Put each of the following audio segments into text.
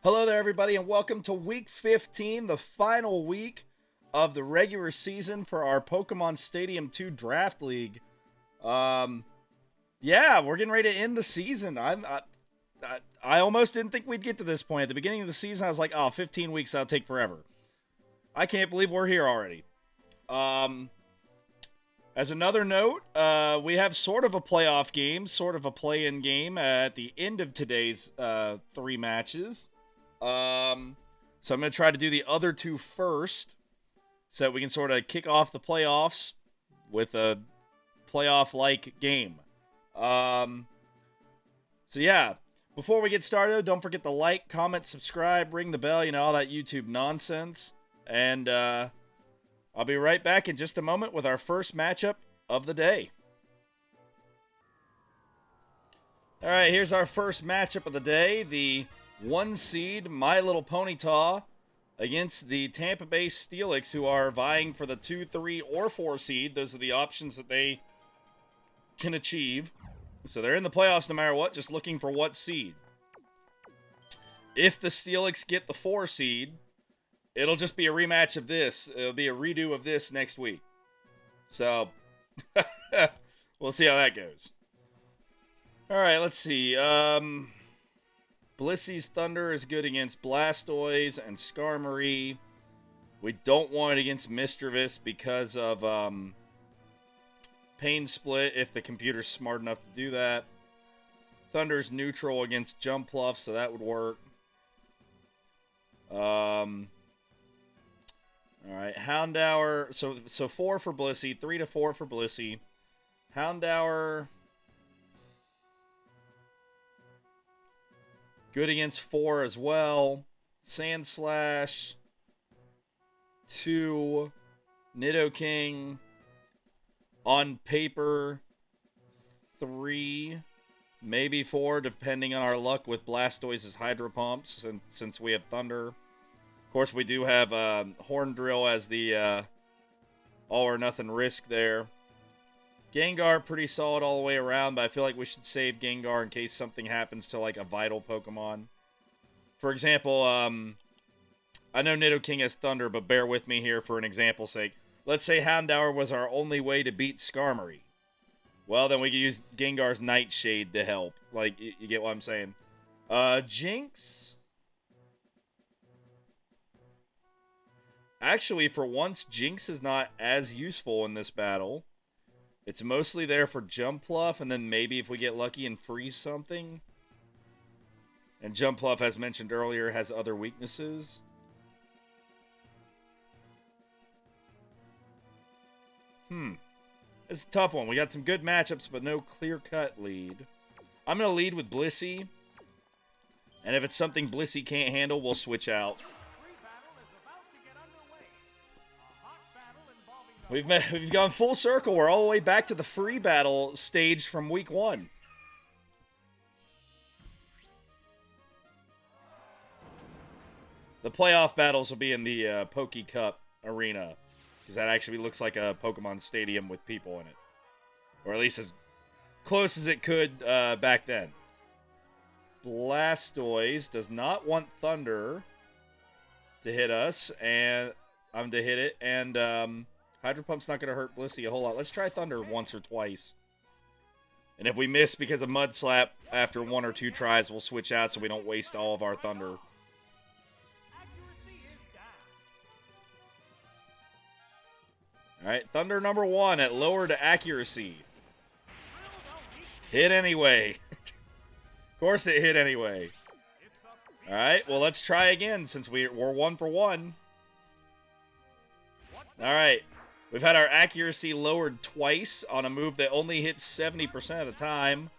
Hello there, everybody, and welcome to Week 15, the final week of the regular season for our Pokemon Stadium 2 Draft League. Yeah, we're getting ready to end the season. I almost didn't think we'd get to this point. At the beginning of the season, I was like, oh, 15 weeks, that'll take forever. I can't believe we're here already. As another note, we have sort of a playoff game, sort of a play-in game at the end of today's 3 matches. So I'm going to try to do the other two first so that we can sort of kick off the playoffs with a playoff-like game. So yeah, before we get started, don't forget to like, comment, subscribe, ring the bell, all that YouTube nonsense. And I'll be right back in just a moment with our first matchup of the day. All right, here's our first matchup of the day. The 1 seed My Little Ponyta against the Tampa Bay Steelix, who are vying for the 2, 3, or 4 seed. Those are the options that they can achieve. So they're in the playoffs no matter what, just looking for what seed. If the Steelix get the 4 seed, it'll just be a rematch of this. It'll be a redo of this next week. So, we'll see how that goes. All right, let's see. Blissy's Thunder is good against Blastoise and Skarmory. We don't want it against Mischievous because of Pain Split if the computer's smart enough to do that. Thunder's neutral against Jumpluff, so that would work. Alright, Houndour. So 4 for Blissey, 3 to 4 for Blissey. Houndour. Good against 4 as well. Sandslash. 2. Nidoking. On paper. 3. Maybe 4, depending on our luck with Blastoise's Hydro Pumps, since we have Thunder. Of course, we do have Horn Drill as the all-or-nothing risk there. Gengar, pretty solid all the way around, but I feel like we should save Gengar in case something happens to, like, a vital Pokemon. For example, I know Nidoking has Thunder, but bear with me here for an example's sake. Let's say Houndour was our only way to beat Skarmory. Well, then we could use Gengar's Nightshade to help. Like, you get what I'm saying. Jinx? Actually, for once, Jinx is not as useful in this battle. It's mostly there for Jumpluff, and then maybe if we get lucky and freeze something. And Jumpluff, as mentioned earlier, has other weaknesses. It's a tough one. We got some good matchups, but no clear-cut lead. I'm going to lead with Blissey. And if it's something Blissey can't handle, we'll switch out. We've gone full circle. We're all the way back to the free battle stage from week 1. The playoff battles will be in the Poke Cup arena, because that actually looks like a Pokemon Stadium with people in it. Or at least as close as it could back then. Blastoise does not want Thunder to hit us, and I'm to hit it, and Hydro Pump's not going to hurt Blissey a whole lot. Let's try Thunder once or twice. And if we miss because of Mud Slap after 1 or 2 tries, we'll switch out so we don't waste all of our Thunder. Alright, Thunder number 1 at lowered accuracy. Hit anyway. Of course it hit anyway. Alright, well let's try again since we're 1 for 1. Alright. We've had our accuracy lowered twice on a move that only hits 70% of the time.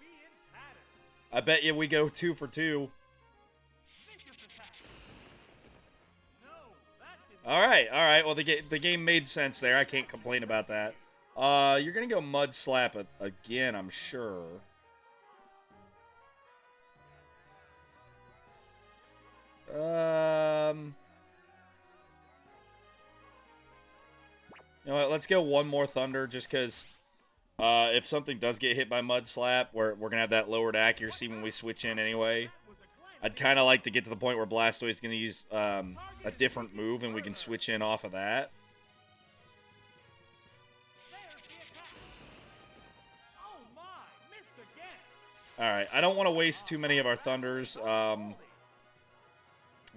I bet you we go 2 for 2. Alright. Well, the game made sense there. I can't complain about that. You're going to go Mud Slap again, I'm sure. You know what, let's go one more Thunder, just because if something does get hit by Mud Slap, we're going to have that lowered accuracy when we switch in anyway. I'd kind of like to get to the point where Blastoise is going to use a different move, and we can switch in off of that. Alright, I don't want to waste too many of our Thunders. I'm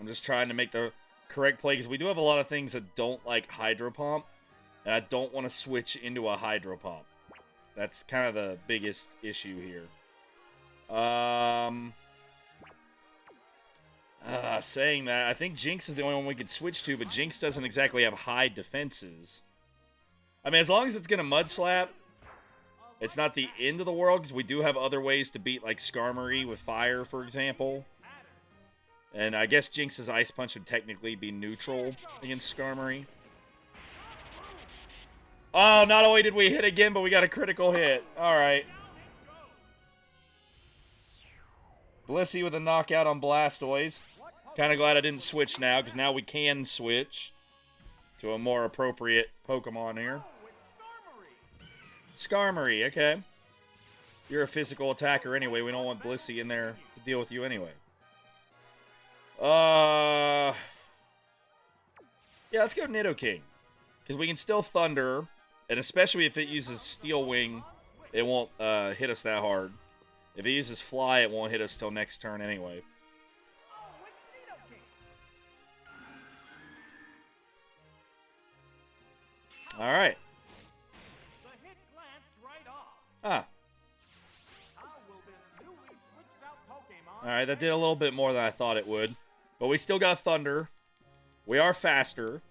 just trying to make the correct play, because we do have a lot of things that don't like Hydro Pump, and I don't want to switch into a Hydro Pump. That's kind of the biggest issue here. Saying that, I think Jinx is the only one we could switch to, but Jinx doesn't exactly have high defenses. I mean, as long as it's going to Mud Slap, it's not the end of the world, because we do have other ways to beat, like, Skarmory with fire, for example. And I guess Jinx's Ice Punch would technically be neutral against Skarmory. Oh, not only did we hit again, but we got a critical hit. Alright. Blissey with a knockout on Blastoise. Kind of glad I didn't switch now, because now we can switch to a more appropriate Pokemon here. Skarmory, okay. You're a physical attacker anyway. We don't want Blissey in there to deal with you anyway. Yeah, let's go Nidoking. Because we can still Thunder, and especially if it uses Steel Wing, it won't hit us that hard. If it uses Fly, it won't hit us till next turn anyway. Alright. Ah. Alright, that did a little bit more than I thought it would. But we still got Thunder. We are faster.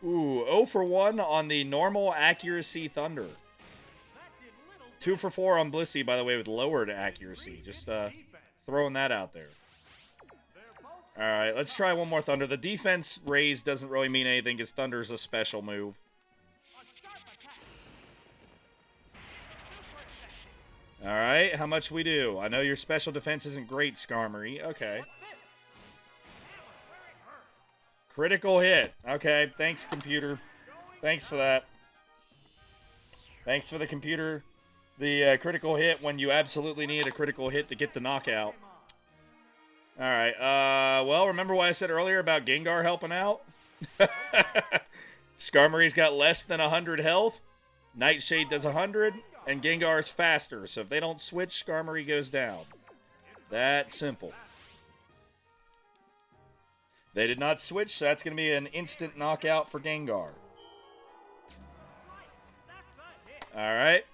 Ooh, 0 for 1 on the normal accuracy Thunder. 2 for 4 on Blissey, by the way, with lowered accuracy. Just throwing that out there. Alright, let's try one more Thunder. The defense raise doesn't really mean anything, because Thunder's a special move. Alright, how much we do? I know your special defense isn't great, Skarmory. Okay. Critical hit. Okay, thanks, computer. Thanks for that. Thanks for the computer. The critical hit when you absolutely need a critical hit to get the knockout. Alright, well, remember what I said earlier about Gengar helping out? Skarmory's got less than 100 health. Nightshade does 100. And Gengar is faster, so if they don't switch, Skarmory goes down. That simple. They did not switch, so that's going to be an instant knockout for Gengar. Alright.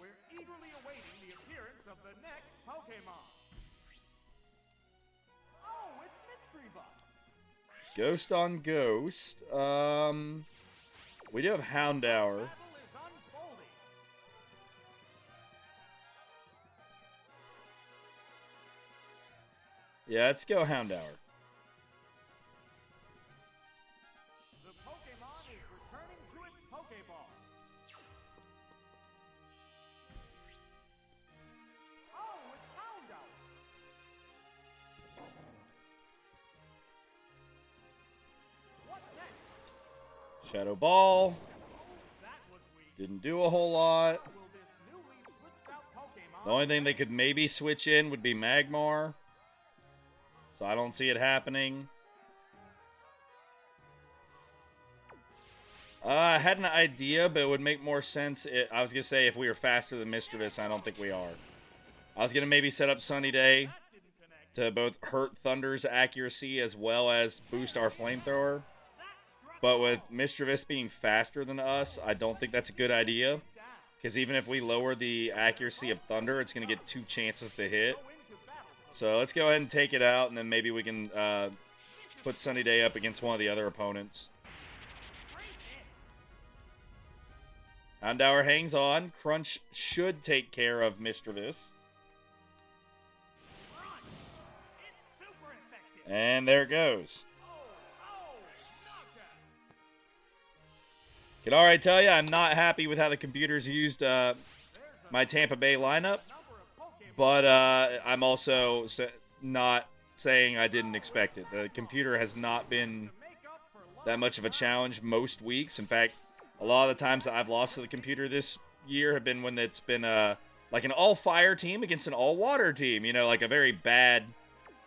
We're eagerly awaiting the appearance of the next Pokémon. Oh, it's Mystery Buff. Ghost on Ghost. We do have Houndour. Yeah, let's go Houndour. The Pokémon is returning to its Pokéball. Oh, it's Houndour. What's next? Shadow Ball. That was weak. Didn't do a whole lot. Will this newly switched out Pokémon? The only thing they could maybe switch in would be Magmar. So I don't see it happening. I had an idea, but it would make more sense. I was going to say if we were faster than Mischievous, I don't think we are. I was going to maybe set up Sunny Day to both hurt Thunder's accuracy as well as boost our Flamethrower. But with Mischievous being faster than us, I don't think that's a good idea. Because even if we lower the accuracy of Thunder, it's going to get 2 chances to hit. So let's go ahead and take it out, and then maybe we can put Sunny Day up against one of the other opponents. Houndour hangs on. Crunch should take care of Mischievous. And there it goes. Can already tell you, I'm not happy with how the computers used my Tampa Bay lineup. But I'm also not saying I didn't expect it. The computer has not been that much of a challenge most weeks. In fact, a lot of the times that I've lost to the computer this year have been when it's been like an all-fire team against an all-water team. You know, like a very bad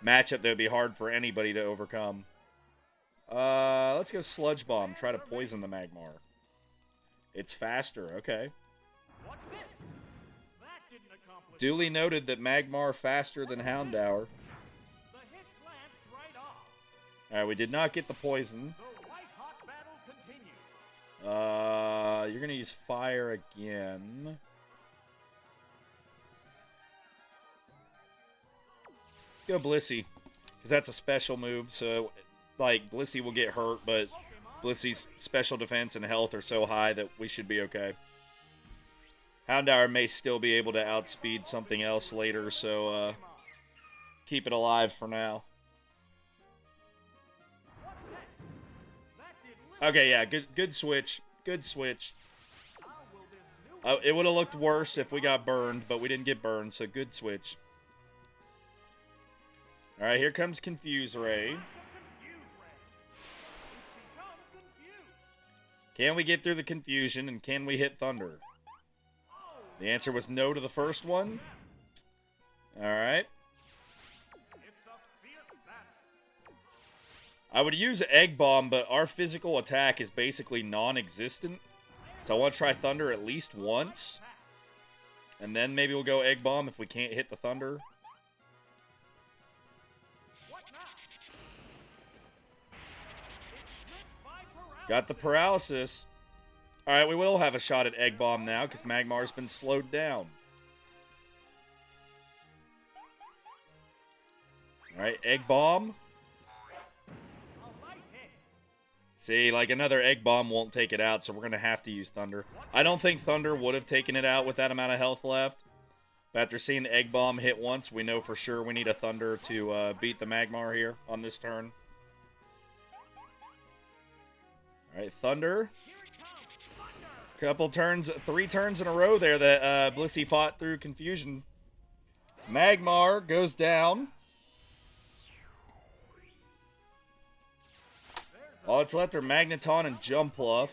matchup that would be hard for anybody to overcome. Let's go Sludge Bomb. Try to poison the Magmar. It's faster. Okay. What's this? That didn't accomplish. Duly noted that Magmar faster than Houndour. The hit glanced right off. Alright, we did not get the poison. The white-hot battle continues. You're gonna use fire again. Let's go Blissey, because that's a special move, so, like, Blissey will get hurt, but Blissey's special defense and health are so high that we should be okay. Houndour may still be able to outspeed something else later, so, keep it alive for now. Okay, yeah, good switch. Good switch. It would have looked worse if we got burned, but we didn't get burned, so good switch. Alright, here comes Confuse Ray. Can we get through the confusion, and can we hit Thunder? The answer was no to the first one. Alright. I would use Egg Bomb, but our physical attack is basically non-existent. So I want to try Thunder at least once. And then maybe we'll go Egg Bomb if we can't hit the Thunder. Got the paralysis. Alright, we will have a shot at Egg Bomb now, because Magmar's been slowed down. Alright, Egg Bomb. See, like, another Egg Bomb won't take it out, so we're going to have to use Thunder. I don't think Thunder would have taken it out with that amount of health left. But after seeing the Egg Bomb hit once, we know for sure we need a Thunder to beat the Magmar here on this turn. Alright, Thunder. Couple turns, 3 turns in a row there that Blissey fought through confusion. Magmar goes down. All that's left are Magneton and Jumpluff.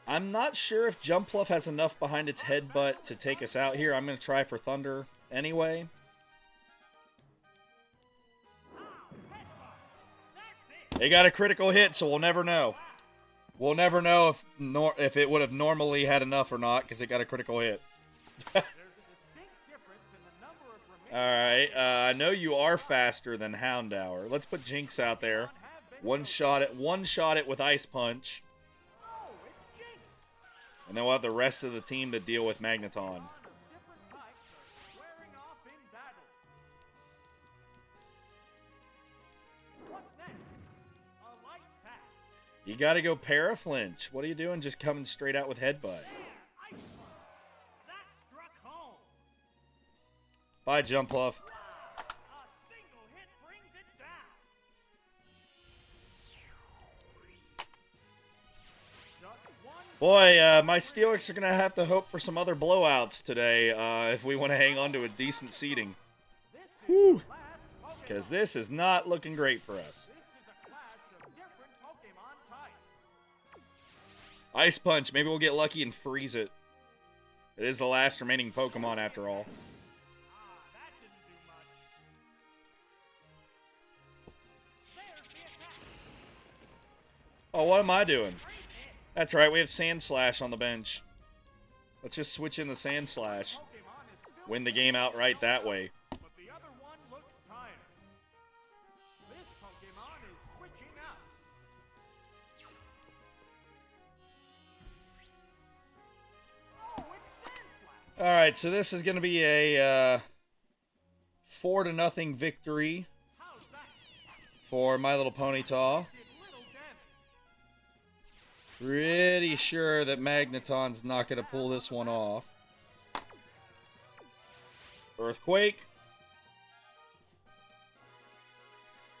I'm not sure if Jumpluff has enough behind its headbutt to take us out here. I'm going to try for Thunder anyway. They got a critical hit, so we'll never know. We'll never know if it would have normally had enough or not, because it got a critical hit. Alright, I know you are faster than Houndour. Let's put Jinx out there. One shot it with Ice Punch. And then we'll have the rest of the team to deal with Magneton. You gotta go Paraflinch. What are you doing just coming straight out with Headbutt? Bye, Jumpluff. Boy, my Steelix are going to have to hope for some other blowouts today if we want to hang on to a decent seeding. Whew. Because this is not looking great for us. Ice Punch. Maybe we'll get lucky and freeze it. It is the last remaining Pokemon after all. Oh, what am I doing? That's right, we have Sand Slash on the bench. Let's just switch in the Sand Slash. Win the game outright that way. Alright, so this is going to be a 4-0 victory for My Little Ponyta. Pretty sure that Magneton's not going to pull this one off. Earthquake.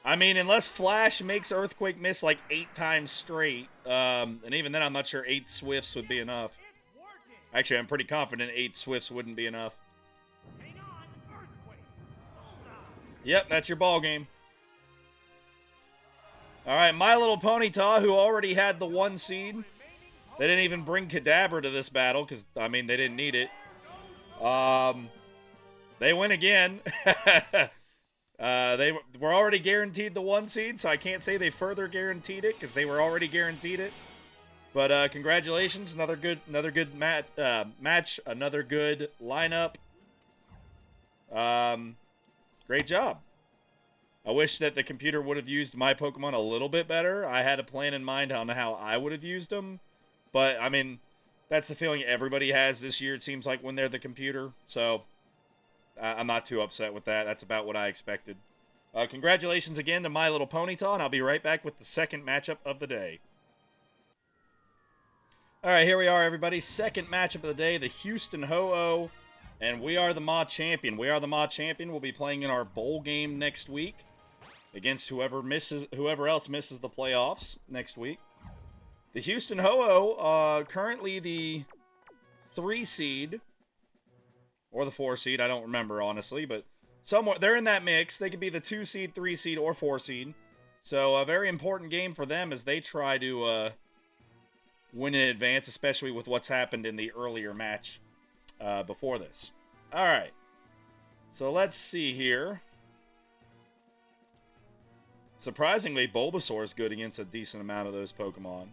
I mean, unless Flash makes Earthquake miss like 8 times straight, and even then I'm not sure 8 Swifts would be enough. Actually, I'm pretty confident 8 Swifts wouldn't be enough. Yep, that's your ball game. All right, My Little Ponyta, who already had the 1 seed. They didn't even bring Kadabra to this battle because, I mean, they didn't need it. They win again. They were already guaranteed the 1 seed, so I can't say they further guaranteed it because they were already guaranteed it. But congratulations, another good match, another good lineup. Great job. I wish that the computer would have used my Pokemon a little bit better. I had a plan in mind on how I would have used them. But, I mean, that's the feeling everybody has this year, it seems like, when they're the computer. So, I'm not too upset with that. That's about what I expected. Congratulations again to My Little Ponyta, and I'll be right back with the second matchup of the day. All right, here we are, everybody. Second matchup of the day, the Houston Ho-Oh, and we are the Ma champion. We are the Ma champion. We'll be playing in our bowl game next week against whoever else misses the playoffs next week. The Houston Ho-Oh, currently the 3 seed, or the 4 seed, I don't remember, honestly, but somewhere, they're in that mix. They could be the 2 seed, 3 seed, or 4 seed. So a very important game for them as they try to win in advance, especially with what's happened in the earlier match before this. All right, so let's see here. Surprisingly, Bulbasaur is good against a decent amount of those Pokemon.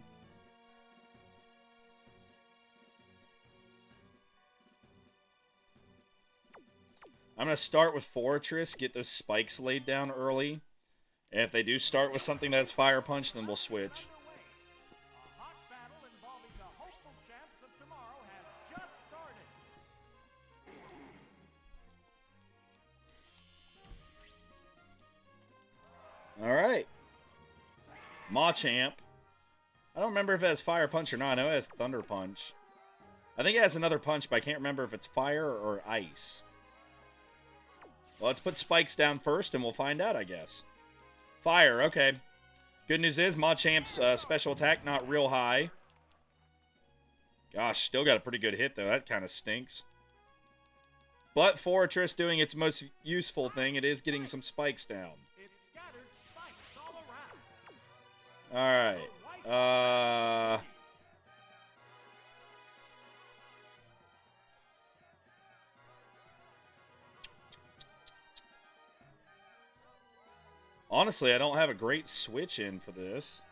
I'm going to start with Fortress, get those spikes laid down early. And if they do start with something that's Fire Punch, then we'll switch. Alright. Machamp. I don't remember if it has Fire Punch or not. I know it has Thunder Punch. I think it has another punch, but I can't remember if it's Fire or Ice. Well, let's put spikes down first, and we'll find out, I guess. Fire, okay. Good news is, Machamp's special attack not real high. Gosh, still got a pretty good hit, though. That kind of stinks. But Fortress doing its most useful thing, it is getting some spikes down. Alright. Honestly, I don't have a great switch in for this.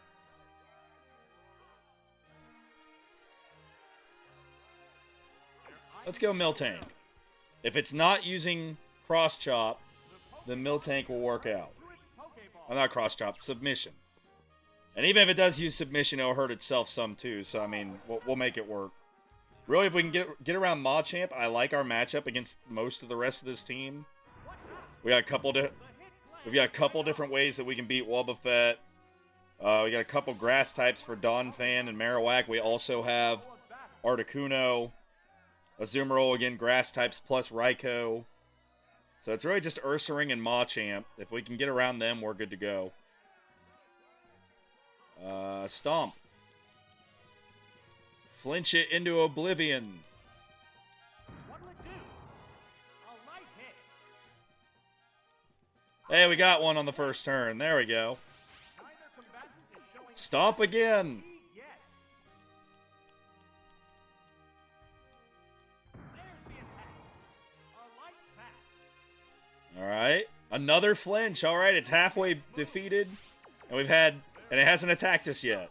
Let's go Miltank. If it's not using Cross Chop, then Miltank will work out. Oh, not Cross Chop, Submission. And even if it does use Submission, it'll hurt itself some too. So, I mean, we'll make it work. Really, if we can get around Machamp, I like our matchup against most of the rest of this team. We got a couple We've got a couple different ways that we can beat Wobbuffet. We got a couple grass types for Donphan and Marowak. We also have Articuno, Azumarill, again, grass types plus Raikou. So it's really just Ursaring and Machamp. If we can get around them, we're good to go. Stomp. Flinch it into oblivion. Hey, we got one on the first turn. There we go. Stomp again. All right. Another flinch. All right, it's halfway defeated. And it hasn't attacked us yet.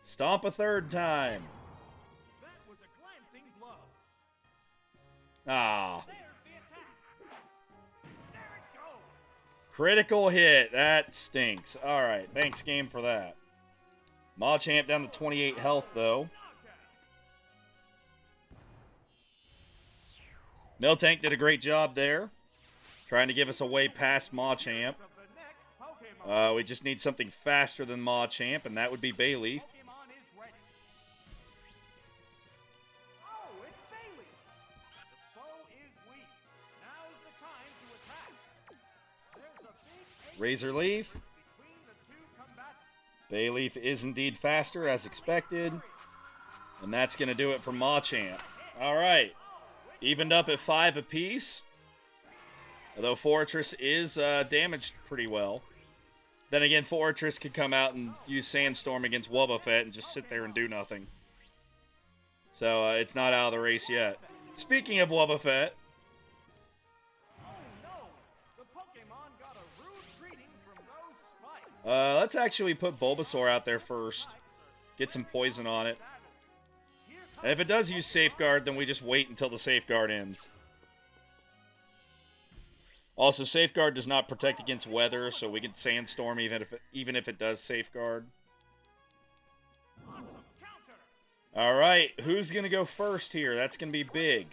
Stomp a third time. Ah. Critical hit. That stinks. Alright, thanks game for that. Machamp down to 28 health, though. Miltank did a great job there. Trying to give us a way past Machamp. We just need something faster than Machamp, and that would be Bayleaf. Razor Leaf. Bayleaf is indeed faster, as expected. And that's going to do it for Machamp. All right. Evened up at 5 apiece. Although Fortress is damaged pretty well. Then again, Fortress could come out and use Sandstorm against Wobbuffet and just sit there and do nothing. So it's not out of the race yet. Speaking of Wobbuffet, let's actually put Bulbasaur out there first. Get some poison on it. And if it does use Safeguard, then we just wait until the Safeguard ends. Also, Safeguard does not protect against weather, so we can Sandstorm even if it does Safeguard. Alright, who's going to go first here? That's going to be big.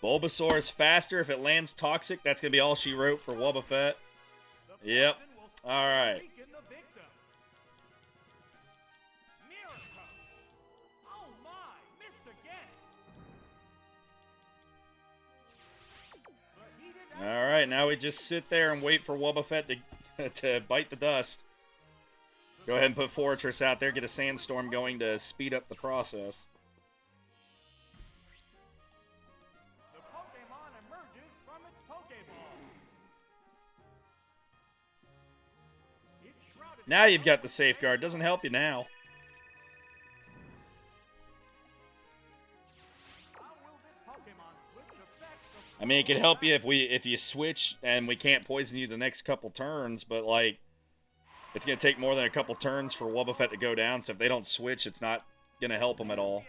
Bulbasaur is faster. If it lands Toxic, that's going to be all she wrote for Wobbuffet. Yep. Alright. Alright, now we just sit there and wait for Wobbuffet to bite the dust. Go ahead and put Fortress out there, get a Sandstorm going to speed up the process. The Pokémon emerges from its Pokéball. Now you've got the Safeguard. Doesn't help you now. I mean, it could help you if you switch and we can't poison you the next couple turns, but like it's gonna take more than a couple turns for Wobbuffet to go down. So if they don't switch, it's not gonna help them at all.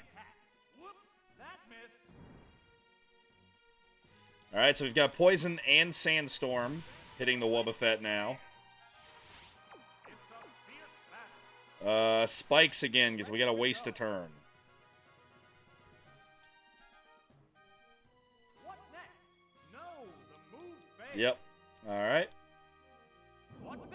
All right, so we've got Poison and Sandstorm hitting the Wobbuffet now. Spikes again because we gotta waste a turn. Yep. Alright.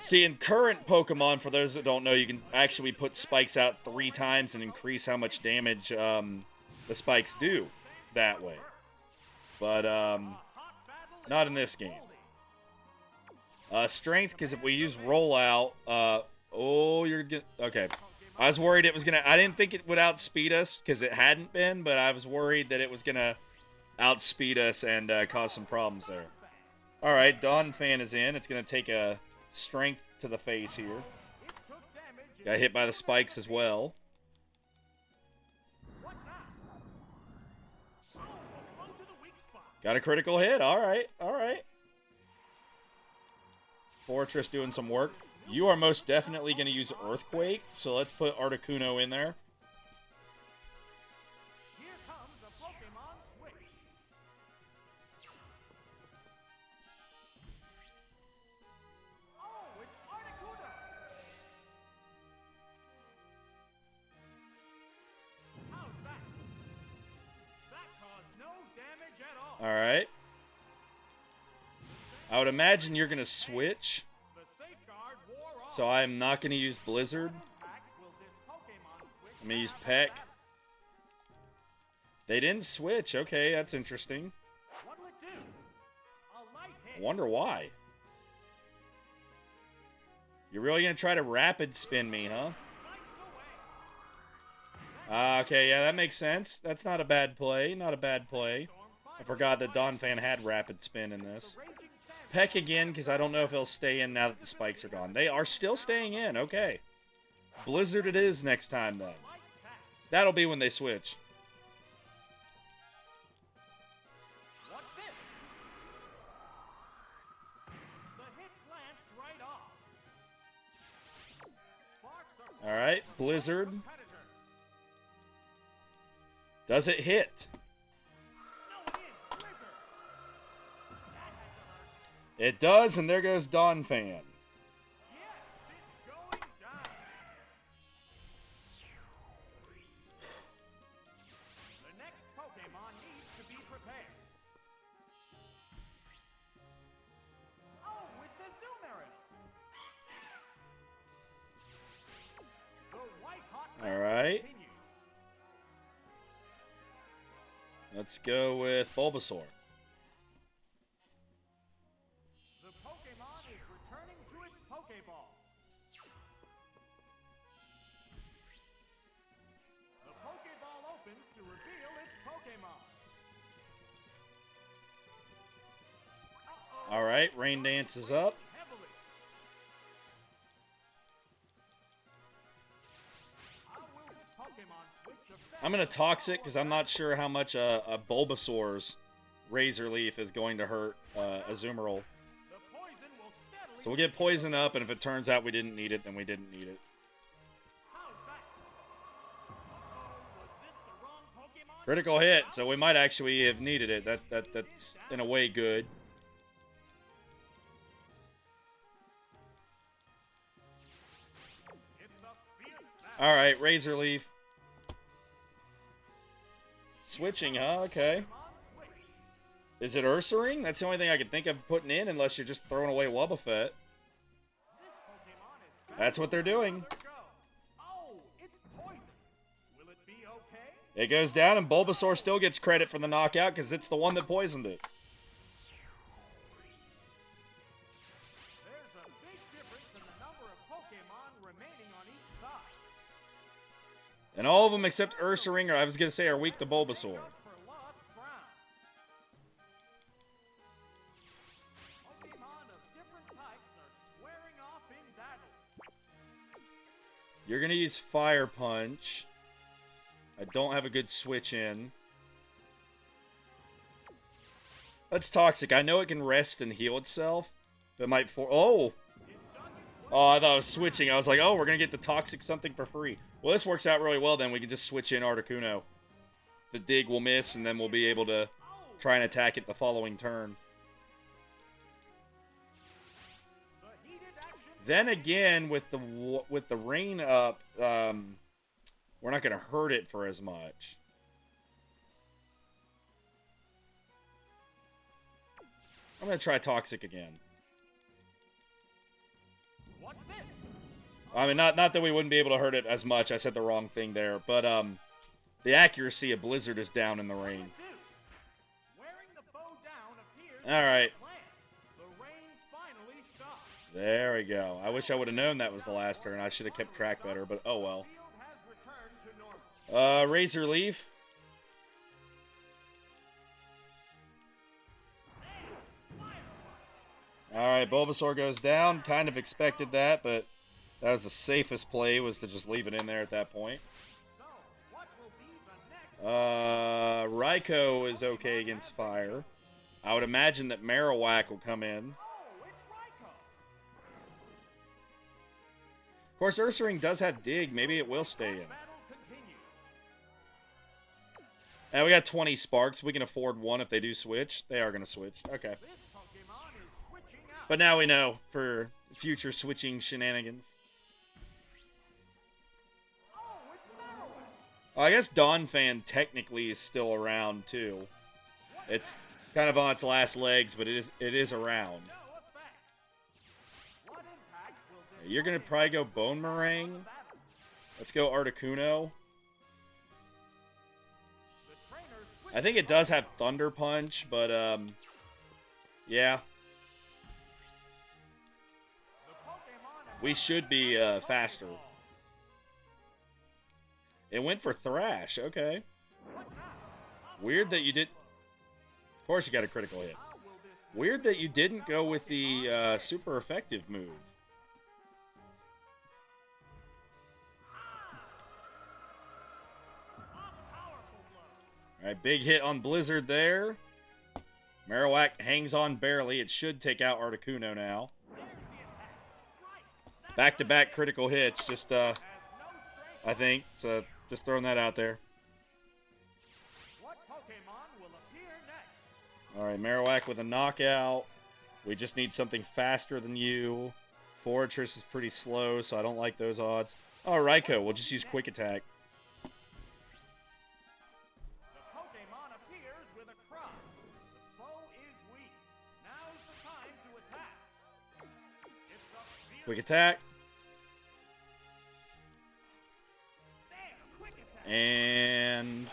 See, in current Pokemon, for those that don't know, you can actually put spikes out 3 times and increase how much damage the spikes do that way. But, not in this game. Strength, because if we use Rollout, oh, you're gonna... Okay. I was worried it was gonna... I didn't think it would outspeed us, because it hadn't been, but I was worried that it was gonna outspeed us and cause some problems there. Alright, Donphan is in. It's going to take a strength to the face here. Got hit by the spikes as well. Got a critical hit. Alright, alright. Fortress doing some work. You are most definitely going to use Earthquake, so let's put Articuno in there. Alright. I would imagine you're going to switch. So I'm not going to use Blizzard. I'm going to use Peck. They didn't switch. Okay, that's interesting. I wonder why. You're really going to try to rapid spin me, huh? Okay, yeah, that makes sense. That's not a bad play. Not a bad play. I forgot that Donphan had rapid spin in this. Peck again, because I don't know if he'll stay in now that the spikes are gone. They are still staying in. Okay. Blizzard it is next time, then. That'll be when they switch. Alright, Blizzard. Does it hit? It does, and there goes Donphan. Alright. Let's go with Bulbasaur. The Pokémon is returning to its Pokéball. The Pokéball opens to All right, Rain Dance is up. Heavily. How will this Pokemon switch affect I'm going to the Toxic power because I'm not sure how much a Bulbasaur's Razor Leaf is going to hurt Azumarill. The poison will steadily So we'll get Poison up, and if it turns out we didn't need it, then we didn't need it. How's that? Was this the wrong Pokemon? Critical hit, so we might actually have needed it. That's in a way good. It's a fierce battle. All right, Razor Leaf. Switching, huh? Okay. Pokemon switch. Is it Ursaring? That's the only thing I could think of putting in, unless you're just throwing away Wobbuffet. This Pokemon is That's what they're doing. Let go. Oh, it's poison. Will it be okay? It goes down, and Bulbasaur still gets credit for the knockout because it's the one that poisoned it. There's a big difference in the number of Pokemon remaining on each side. And all of them except Ursaring, or I was going to say, are weak to Bulbasaur. Make up for lost ground. Pokemon of different types are squaring off in battle. You're going to use Fire Punch. I don't have a good switch in. That's Toxic. I know it can rest and heal itself. That might Oh! Oh, I thought I was switching. I was like, oh, we're going to get the Toxic something for free. Well, this works out really well then. We can just switch in Articuno. The dig will miss, and then we'll be able to try and attack it the following turn. The heated action. Then again, with the rain up, we're not going to hurt it for as much. I'm going to try Toxic again. What's this? I mean, not that we wouldn't be able to hurt it as much. I said the wrong thing there. But the accuracy of Blizzard is down in the rain. Wearing the bow down appears All right. to plan. The rain finally stopped. There we go. I wish I would have known that was the last turn. I should have kept track better, but oh well. Field has returned to normal. Razor Leaf. Alright, Bulbasaur goes down. Kind of expected that, but that was the safest play, was to just leave it in there at that point. So, what will be the next? Raikou is okay against fire. I would imagine that Marowak will come in. Oh, it's Raikou. Of course, Ursaring does have Dig. Maybe it will stay in. Battle continues. And we got 20 Sparks. We can afford one if they do switch. They are going to switch. Okay. This Pokemon is switching out. But now we know for future switching shenanigans. Oh, it's Marowak. Oh, I guess Donphan technically is still around too. It's kind of on its last legs, but it is around. No effect. What impact will this You're gonna probably go Bone Meringue. battle? Let's go Articuno. The trainer switches I think it does have Thunder Punch, but yeah, the Pokemon we should be faster. It went for Thrash. Okay. Weird that you did. Of course, you got a critical hit. How will this Weird that you didn't go with the super effective move. powerful blow? All right, big hit on Blizzard there. Marowak hangs on barely. It should take out Articuno now. There's the attack. Right. Back-to-back critical hits. Just Has no strength. I think so. Just throwing that out there. What Pokemon will appear next? All right, Marowak with a knockout. We just need something faster than you. Fortress is pretty slow, so I don't like those odds. Oh, Raikou. We'll just use Quick Attack. The Pokemon appears with a cry. The foe is weak. Now's the time to attack. It's a fierce Quick Attack. there. Quick attack. And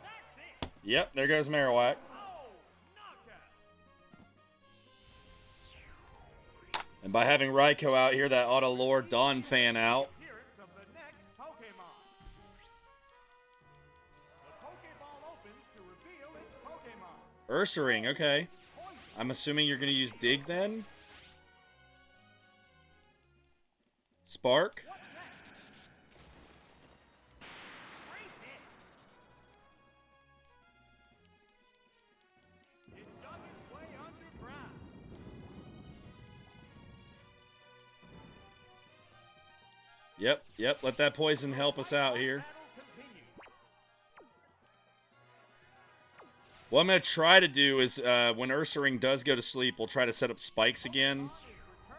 That's it. yep, there goes Marowak. Oh, knockout. And by having Raikou out here, that ought to lure Donphan out. Appearance of the next Pokemon. The Pokeball opens to reveal its Pokemon. Ursaring, okay. Poison. I'm assuming you're going to use Dig then? Spark? What's next? Great hit. It dug its way underground. Yep. Let that poison help us out here. Battle continues. What I'm going to try to do is, when Ursaring does go to sleep, we'll try to set up spikes again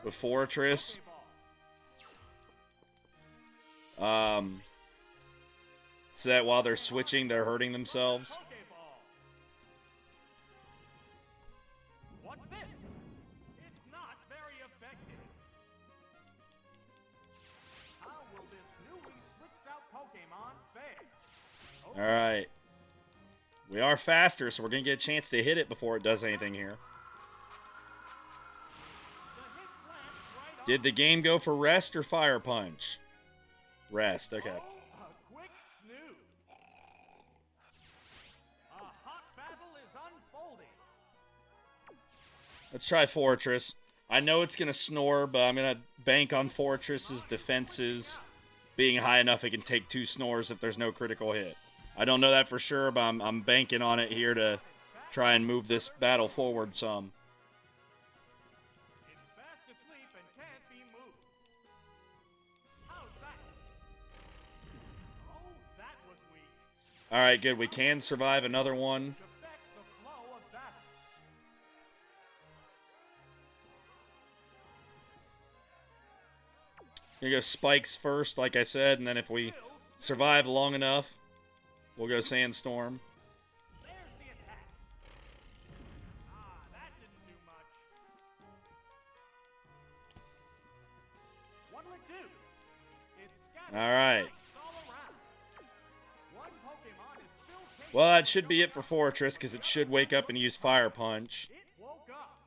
with Fortress. So that while they're switching, they're hurting themselves. Pokeball. What's this? It's not very effective. How will this newly switched out Pokemon fare? Alright. We are faster, so we're going to get a chance to hit it before it does anything here. The hit lands right Did the game go for Rest or Fire Punch? Rest, okay. a quick snooze. A hot battle is unfolding. Let's try Fortress. I know it's going to snore, but I'm going to bank on Fortress's defenses being high enough it can take 2 snores if there's no critical hit. I don't know that for sure, but I'm banking on it here to try and move this battle forward some. It's fast asleep and can't be moved. How's that? Oh, that was weak. Alright, good. We can survive another one. Affect the flow of battle. Gonna go Spikes first, like I said, and then if we survive long enough, we'll go Sandstorm. There's the attack. Ah, that didn't do much. What'll it do? It scattered Alright. spikes all around. One Pokemon is still capable. Well, that should be it for Fortress, because it should wake up and use Fire Punch. It woke up.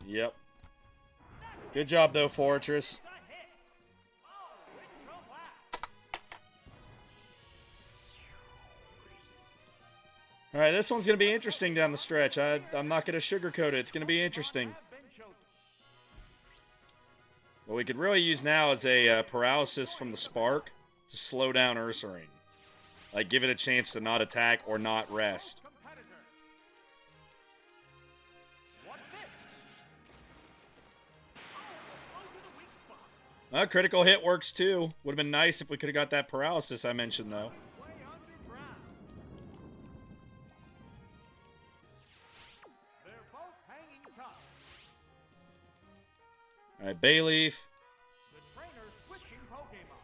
Yep. Good job, though, Fortress. It's a hit. Oh, it collapsed. Alright, this one's going to be interesting down the stretch. I'm not going to sugarcoat it. It's going to be interesting. Have been chosen. What we could really use now is a paralysis from the Spark to slow down Ursaring. Like, give it a chance to not attack or not rest. Competitor. What's this? Oh, blow to the weak spot. Critical hit works too. Would have been nice if we could have got that paralysis I mentioned, though. Way underground. They're both hanging tough. Alright, Bayleaf. The trainer's switching Pokemon.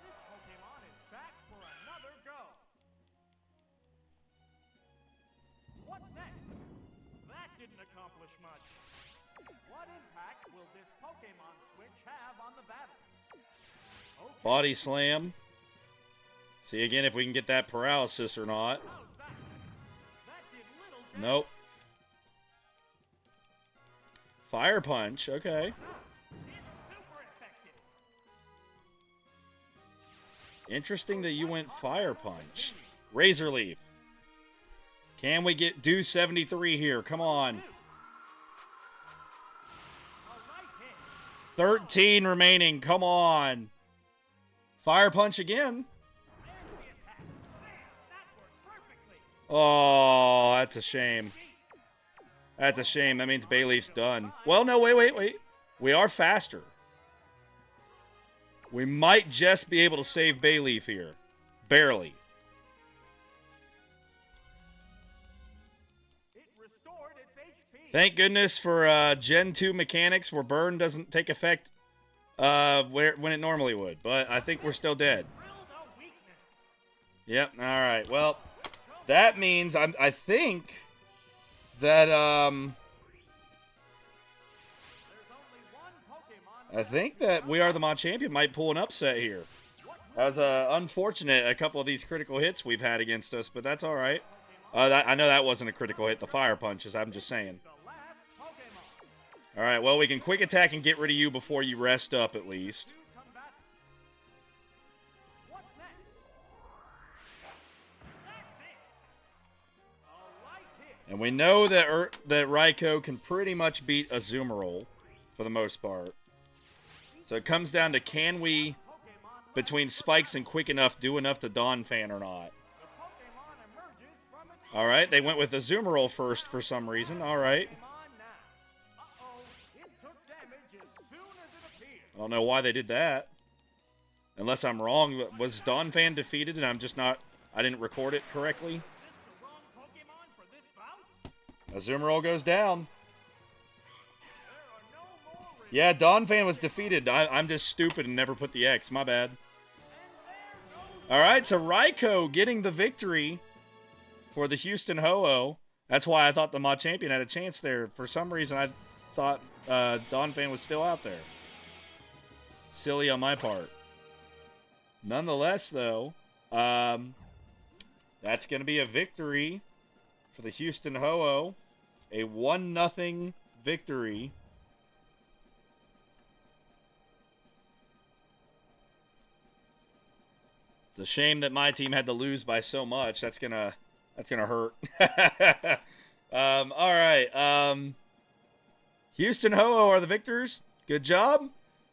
This Pokemon is back for another go. What's next? That didn't accomplish much. What impact will this Pokemon switch have on the battle? Okay, Body Slam. See again if we can get that paralysis or not. how's that? That did little damage. Nope. Fire Punch, okay. It's super effective. Interesting that you went Fire Punch. Razor Leaf. Can we do 73 here? Come on. A right hit. 13 remaining. Come on. Fire Punch again. There's the attack. That worked perfectly. Oh, that's a shame. That's a shame. That means Bayleaf's done. Well, no, wait. We are faster. We might just be able to save Bayleaf here. Barely. It restored its HP. Thank goodness for Gen 2 mechanics where burn doesn't take effect when it normally would. But I think we're still dead. Drilled a weakness. Yep, alright. Well, that means I think that There's only one Pokemon. I think that We Are the Mod Champion might pull an upset here. That was unfortunate, a couple of these critical hits we've had against us, but that's alright. I know that wasn't a critical hit, the Fire Punches, I'm just saying. The last Pokemon. Alright, well, we can quick attack and get rid of you before you rest up, at least. To combat. What's And we know that that Raikou can pretty much beat Azumarill for the most part. So it comes down to, can we, between Spikes and Quick Enough, do enough to Donphan or not? Alright, they went with Azumarill first for some reason. Alright. I don't know why they did that. Unless I'm wrong. Was Donphan defeated and I'm just not... I didn't record it correctly? Azumarill goes down. Yeah, Donphan was defeated. I'm just stupid and never put the X. My bad. Alright, so Raikou getting the victory for the Houston Ho-Oh. That's why I thought the Machampion had a chance there. For some reason, I thought Donphan was still out there. Silly on my part. Nonetheless, though, that's going to be a victory for the Houston Ho-Oh. A 1-0 victory. It's a shame that my team had to lose by so much. That's gonna hurt. All right. Houston Ho-Oh are the victors. Good job.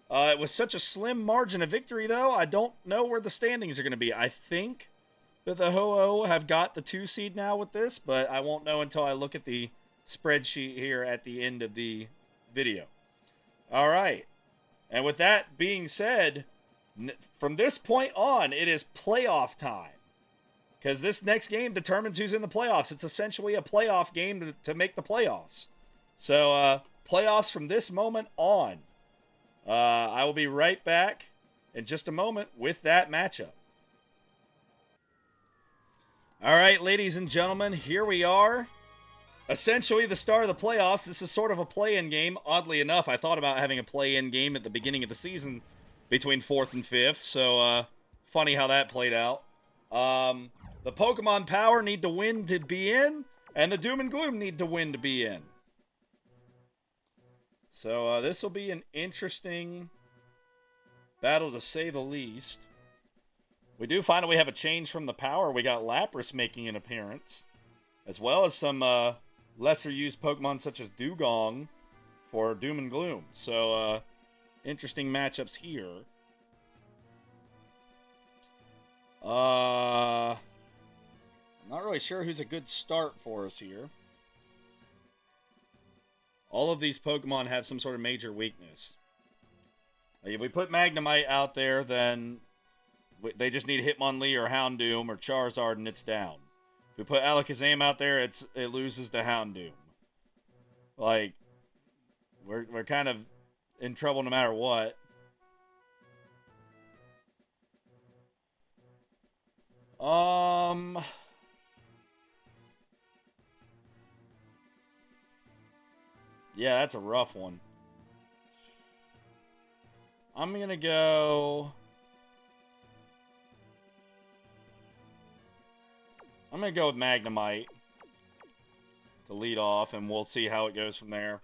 It was such a slim margin of victory, though. I don't know where the standings are going to be. I think that the Ho-Oh have got the 2 seed now with this, but I won't know until I look at the spreadsheet here at the end of the video. All right. And with that being said, from this point on, it is playoff time. Because this next game determines who's in the playoffs. It's essentially a playoff game to make the playoffs. So, playoffs from this moment on. I will be right back in just a moment with that matchup. All right, ladies and gentlemen, here we are. Essentially the start of the playoffs. This is sort of a play-in game. Oddly enough, I thought about having a play-in game at the beginning of the season between 4th and 5th. So, funny how that played out. The Pokemon Power need to win to be in, and the Doom and Gloom need to win to be in. So, this will be an interesting battle to say the least. We do find that we have a change from the Power. We got Lapras making an appearance, as well as some lesser-used Pokemon such as Dugong for Doom and Gloom. So, interesting matchups here. I'm not really sure who's a good start for us here. All of these Pokemon have some sort of major weakness. Like if we put Magnemite out there, then they just need Hitmonlee or Houndoom or Charizard and it's down. If we put Alakazam out there, it loses to Houndoom. Like, we're kind of in trouble no matter what. Yeah, that's a rough one. I'm gonna go with Magnemite to lead off, and we'll see how it goes from there.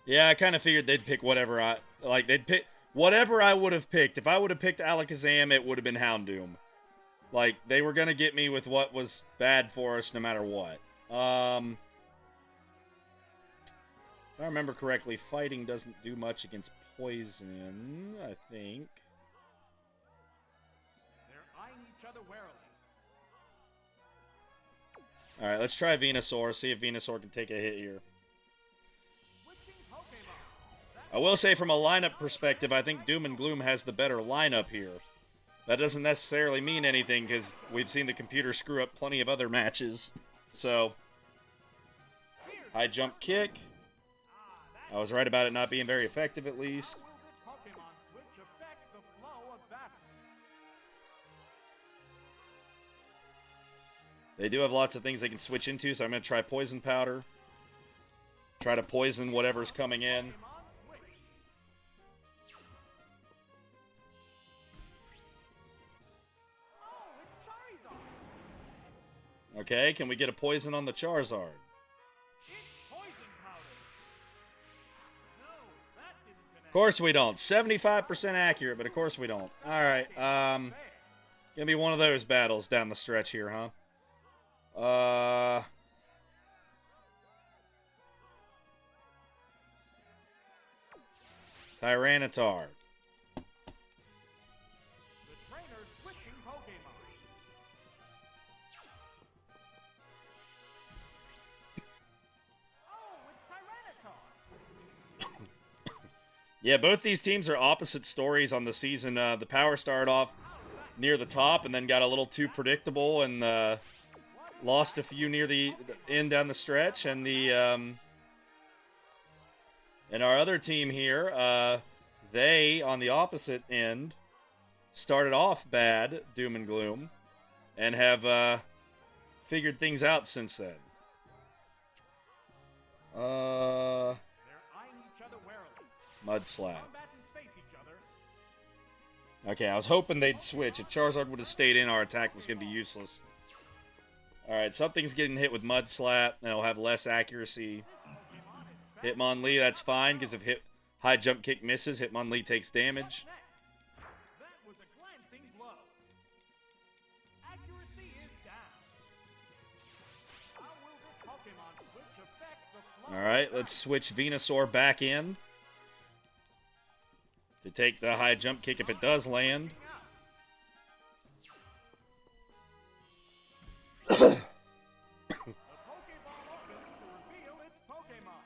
Yeah, I kind of figured they'd pick whatever they'd pick whatever I would have picked. If I would have picked Alakazam, it would have been Houndoom. Like, they were going to get me with what was bad for us no matter what. If I remember correctly, fighting doesn't do much against poison, I think. They're eyeing each other warily. Alright, let's try Venusaur, see if Venusaur can take a hit here. I will say from a lineup perspective, I think Doom and Gloom has the better lineup here. That doesn't necessarily mean anything because we've seen the computer screw up plenty of other matches. So, high jump kick. I was right about it not being very effective at least. They do have lots of things they can switch into, so I'm going to try Poison Powder. Try to poison whatever's coming in. Okay, can we get a poison on the Charizard? Of course we don't. 75% accurate, but of course we don't. Alright, gonna be one of those battles down the stretch here, huh? Tyranitar. The trainer's switching Pokemon. Oh, it's Tyranitar. Yeah, both these teams are opposite stories on the season. The Power started off near the top and then got a little too predictable and lost a few near the end down the stretch. And and our other team here, they, on the opposite end, started off bad, doom and gloom, and have figured things out since then. They're eyeing each other warily. Mud Slap. Combatants face each other. Okay, I was hoping they'd switch. If Charizard would have stayed in, our attack was going to be useless. Alright, something's getting hit with Mud Slap, and it'll have less accuracy. Hitmonlee, that's fine, because if high jump kick misses, Hitmonlee takes damage. That was a glancing blow. Accuracy is down. How will this Pokemon switch affect the flow? Alright, let's switch Venusaur back in to take the high jump kick if it does land. The Pokeball opens to reveal its Pokemon.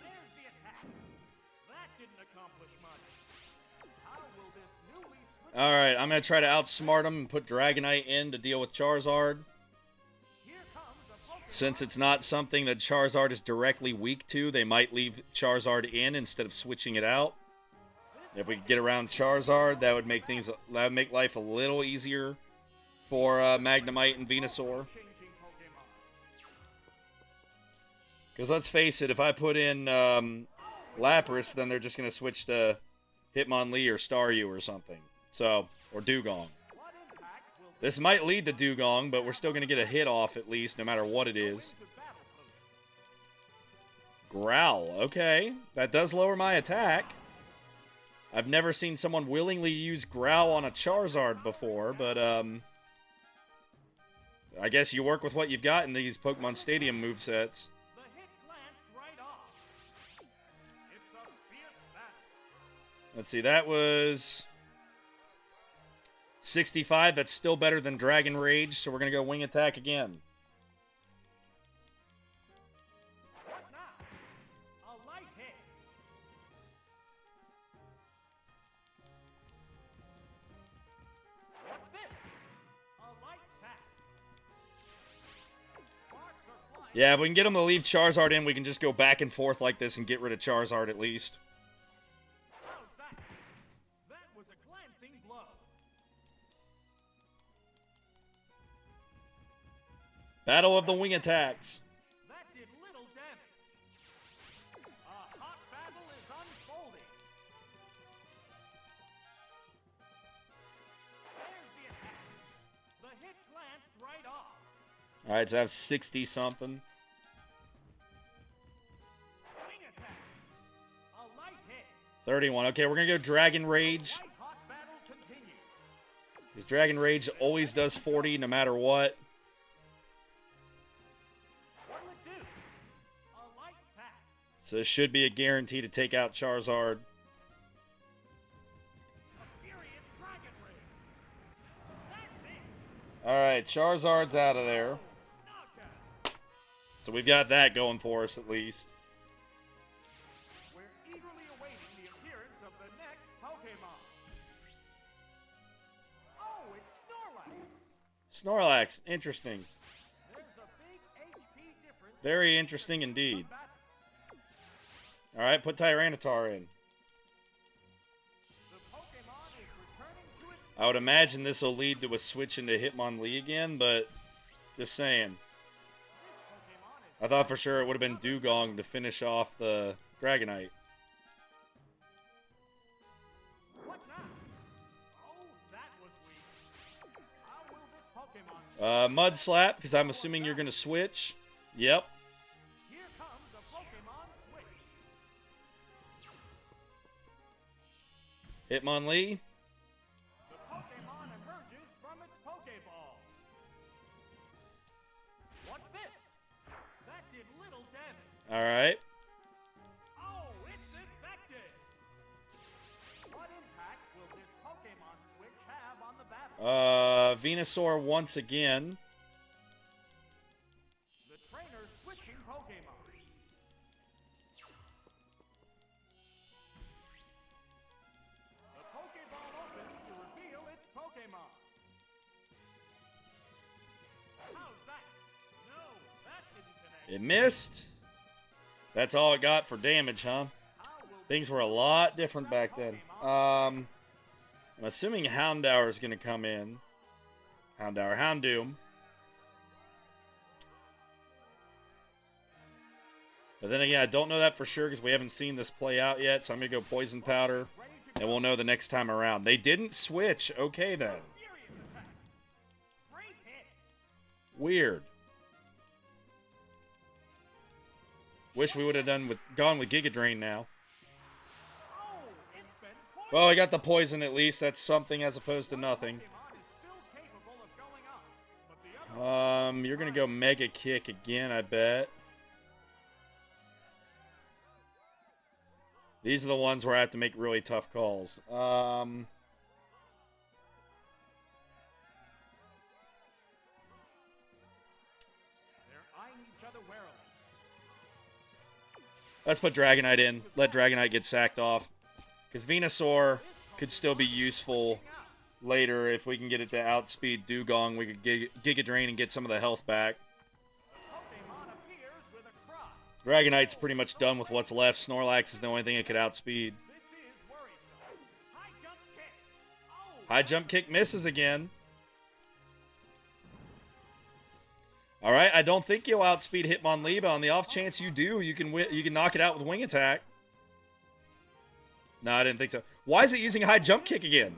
There's the attack. That didn't accomplish much. How will this newly switched Alright, I'm going to try to outsmart him and put Dragonite in to deal with Charizard. Here comes a Pokemon. Since it's not something that Charizard is directly weak to, they might leave Charizard in instead of switching it out. If we could get around Charizard, that would make life a little easier for Magnemite and Venusaur. Changing Pokemon. Because let's face it, if I put in Lapras, then they're just going to switch to Hitmonlee or Staryu or something. So, or Dugong. What impact will This might lead to Dugong, but we're still going to get a hit off at least, no matter what it is. into battle pose? Growl, okay. That does lower my attack. I've never seen someone willingly use Growl on a Charizard before, but I guess you work with what you've got in these Pokemon Stadium movesets. The hit glanced right off. It's a fierce battle. Let's see, that was 65. That's still better than Dragon Rage, so we're going to go Wing Attack again. What now? A light hit. What's this? A light tap. Sparks are flying. Yeah, if we can get them to leave Charizard in, we can just go back and forth like this and get rid of Charizard at least. How's that? That was a glancing blow. Battle of the Wing Attacks. That did little damage. A hot battle is unfolding. There's the attack. The hit glanced right off. Alright, so I have 60-something. Wing attack. A light hit. 31. Okay, we're going to go Dragon Rage. White hot battle continues. Because Dragon Rage always does 40 no matter what. What'll it do? A light tap. So this should be a guarantee to take out Charizard. A furious dragon rage. That's it. Alright, Charizard's out of there. Knockout. So we've got that going for us at least. We're eagerly awaiting the appearance of the next Pokemon. Oh, it's Snorlax. Snorlax, interesting. There's a big HP difference. Very interesting indeed. Battle. Alright, put Tyranitar in. The Pokemon is returning to its I would imagine this will lead to a switch into Hitmonlee again, but just saying. Pokemon is I thought for sure it would have been Dugong to finish off the Dragonite. what now? Oh, that was weak. How will this Pokemon Mud Slap, because I'm assuming you're going to switch. Yep. Here comes a Pokemon switch. Hitmonlee. The Pokémon emerges from its Pokéball. What's this? That did little damage. All right. Oh, it's infected. What impact will this Pokémon switch have on the battle? Venusaur once again. The trainer's switching Pokémon. The Pokéball opens to reveal its Pokémon. How's that? No, that didn't connect. It missed. That's all it got for damage, huh? Things were a lot different back then. I'm assuming Houndour is going to come in. Houndoom. But then again, I don't know that for sure because we haven't seen this play out yet. So I'm going to go Poison Powder, and we'll know the next time around. They didn't switch. Okay, then. Weird. Wish we would have gone with Giga Drain now. Well, I got the poison at least. That's something as opposed to nothing. You're going to go Mega Kick again, I bet. These are the ones where I have to make really tough calls. Let's put Dragonite in. Let Dragonite get sacked off. Because Venusaur could still be useful later if we can get it to outspeed Dugong. We could Giga Drain and get some of the health back. Dragonite's pretty much done with what's left. Snorlax is the only thing it could outspeed. High Jump Kick misses again. Alright, I don't think you'll outspeed Hitmonlee, but on the off chance you do, you can knock it out with Wing Attack. No, I didn't think so. Why is it using High Jump Kick again?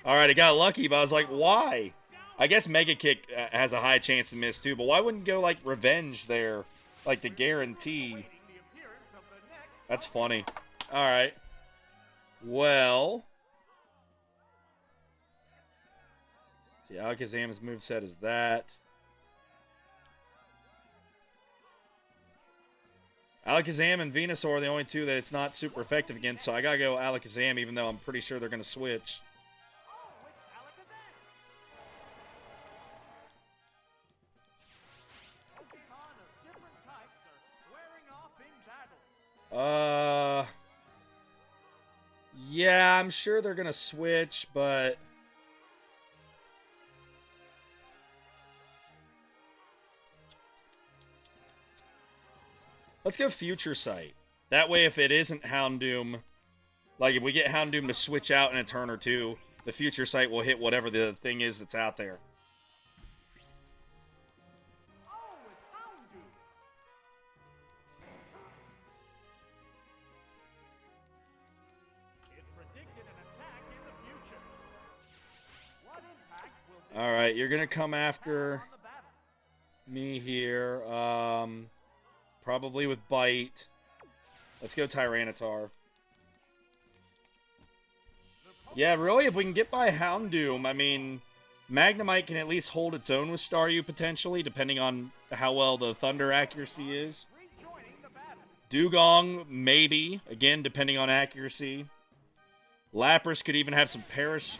Alright, I got lucky, but I was like, why? I guess Mega Kick has a high chance to miss too, but why wouldn't go like Revenge there? Like to guarantee. That's funny. Alright. Well. See, Alakazam's moveset is that. Alakazam and Venusaur are the only two that it's not super effective against, so I gotta go Alakazam even though I'm pretty sure they're gonna switch. Yeah, I'm sure they're gonna switch, but let's go Future Sight. That way, if it isn't Houndoom, like if we get Houndoom to switch out in a turn or two, the Future Sight will hit whatever the thing is that's out there. Alright, you're going to come after me here. Probably with Bite. Let's go Tyranitar. Yeah, really, if we can get by Houndoom, I mean, Magnemite can at least hold its own with Staryu potentially, depending on how well the Thunder accuracy is. Dugong, maybe, again, depending on accuracy. Lapras could even have some Perish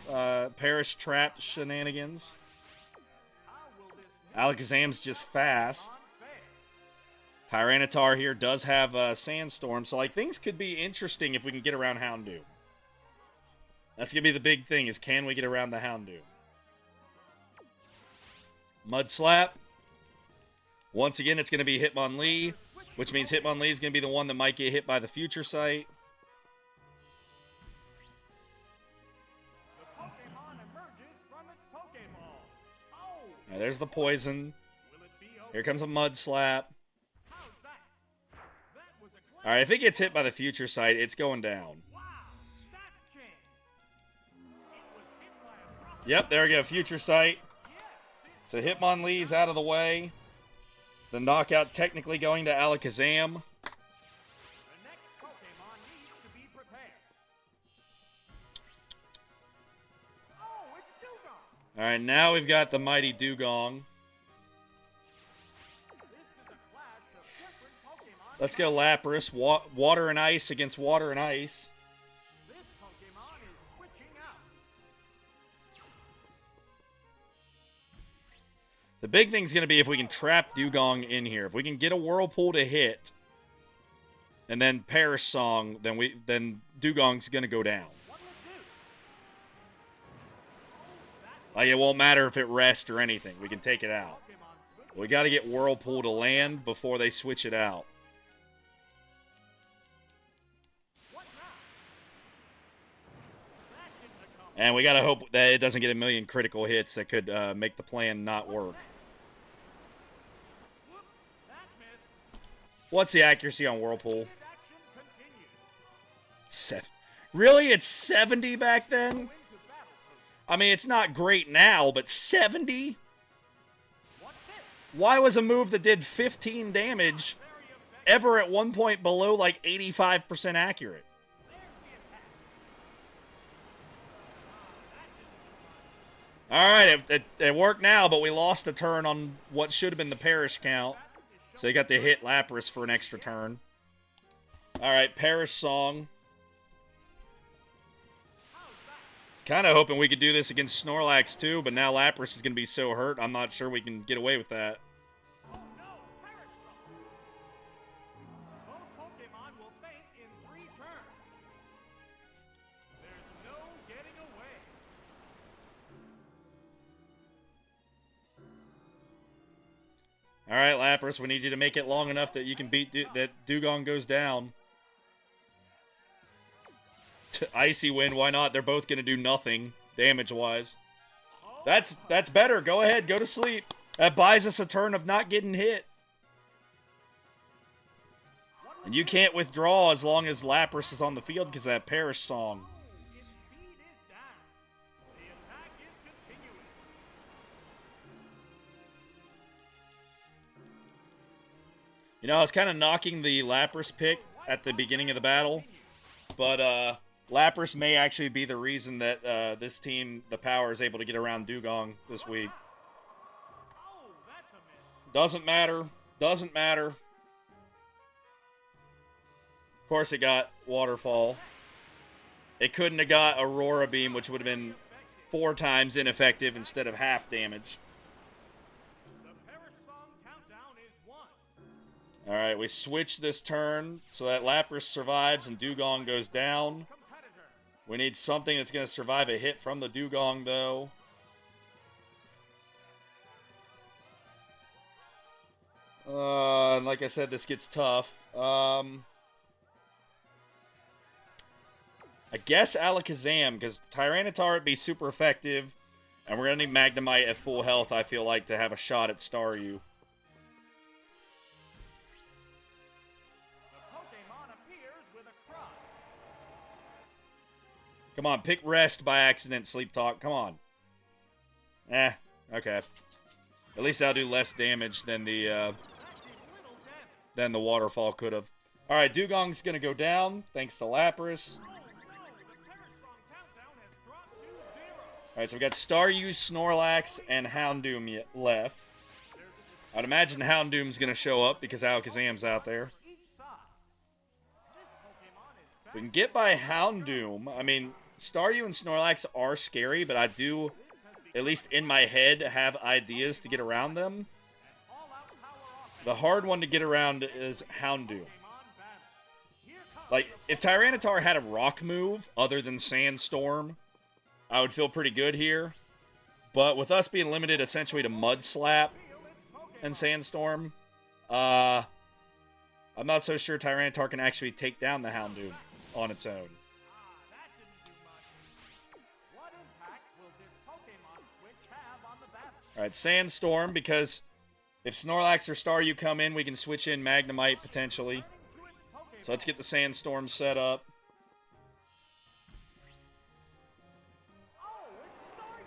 Trap shenanigans. Alakazam's just fast. Tyranitar here does have Sandstorm, so like things could be interesting if we can get around Houndoom. That's going to be the big thing, is can we get around the Houndoom? Mud Slap. Once again, it's going to be Hitmonlee, which means Hitmonlee is going to be the one that might get hit by the Future Sight. Now, there's the poison. Here comes a Mud Slap. Alright, if it gets hit by the Future Sight, it's going down. Yep, there we go, Future Sight. So Hitmonlee's out of the way. The knockout technically going to Alakazam. All right, now we've got the mighty Dugong. Let's go Lapras. Water and ice against water and ice. This Pokemon is switching out. The big thing's going to be if we can trap Dugong in here. If we can get a Whirlpool to hit, and then Perish Song, then Dugong's going to go down. What will it do? Like, it won't matter if it rests or anything. We can take it out. Pokemon switch. We got to get Whirlpool to land before they switch it out. What now? That didn't accomplish. And we got to hope that it doesn't get a million critical hits that could make the plan not work. Whoop, that missed. What's the accuracy on Whirlpool? Action continues. 7. Really? It's 70 back then? Into battle post. I mean, it's not great now, but 70? What's this? Why was a move that did 15 damage Very effective. ever at one point below like 85% accurate? There's the attack. That didn't do much. All right, it worked now, but we lost a turn on what should have been the Perish count. So you got to hit Lapras for an extra turn. All right, Perish Song. Kind of hoping we could do this against Snorlax too, but now Lapras is going to be so hurt, I'm not sure we can get away with that. Oh no, Perish Song. Both Pokemon will faint in 3 turns. There's no getting away. All right, Lapras, we need you to make it long enough that you can beat that Dugong goes down. Icy Wind, why not? They're both going to do nothing damage-wise. That's better. Go ahead. Go to sleep. That buys us a turn of not getting hit. And you can't withdraw as long as Lapras is on the field because of that Perish Song. Its speed is down. The attack is continuing. You know, I was kind of knocking the Lapras pick at the beginning of the battle, but Lapras may actually be the reason that this team, the Power, is able to get around Dugong this week. Oh, that's a miss. Doesn't matter. Doesn't matter. Of course it got Waterfall. It couldn't have got Aurora Beam, which would have been 4 times ineffective instead of half damage. The Perish Song countdown is 1. Alright, we switch this turn so that Lapras survives and Dugong goes down. Competitor. We need something that's going to survive a hit from the Dugong, though. And like I said, this gets tough. I guess Alakazam, because Tyranitar would be super effective. And we're going to need Magnemite at full health, I feel like, to have a shot at Staryu. The Pokemon appears with a cry. Come on, pick rest by accident, Sleep Talk. Come on. Okay. At least that'll do less damage than the That did little damage. Waterfall could have. All right, Dugong's going to go down, thanks to Lapras. Oh no, the Perish Song countdown has dropped to 0. All right, so we got Staryu, Snorlax, and Houndoom left. I'd imagine Houndoom's going to show up because Alakazam's out there. Each side. This Pokemon is If we can get by Houndoom, I mean, Staryu and Snorlax are scary, but I do, at least in my head, have ideas to get around them. all-out power offense. The hard one to get around is Houndoom. Pokemon battle. Here comes Like, if Tyranitar had a rock move other than Sandstorm, I would feel pretty good here. But with us being limited essentially to Mud Slap Feel its Pokemon. and Sandstorm, I'm not so sure Tyranitar can actually take down the Houndoom on its own. That didn't do much. What impact will this Pokemon switch have on the battle? Alright, Sandstorm, because if Snorlax or Staryu come in, we can switch in Magnemite potentially. Turning to its Pokemon. So let's get the Sandstorm set up. Oh, it's Staryu.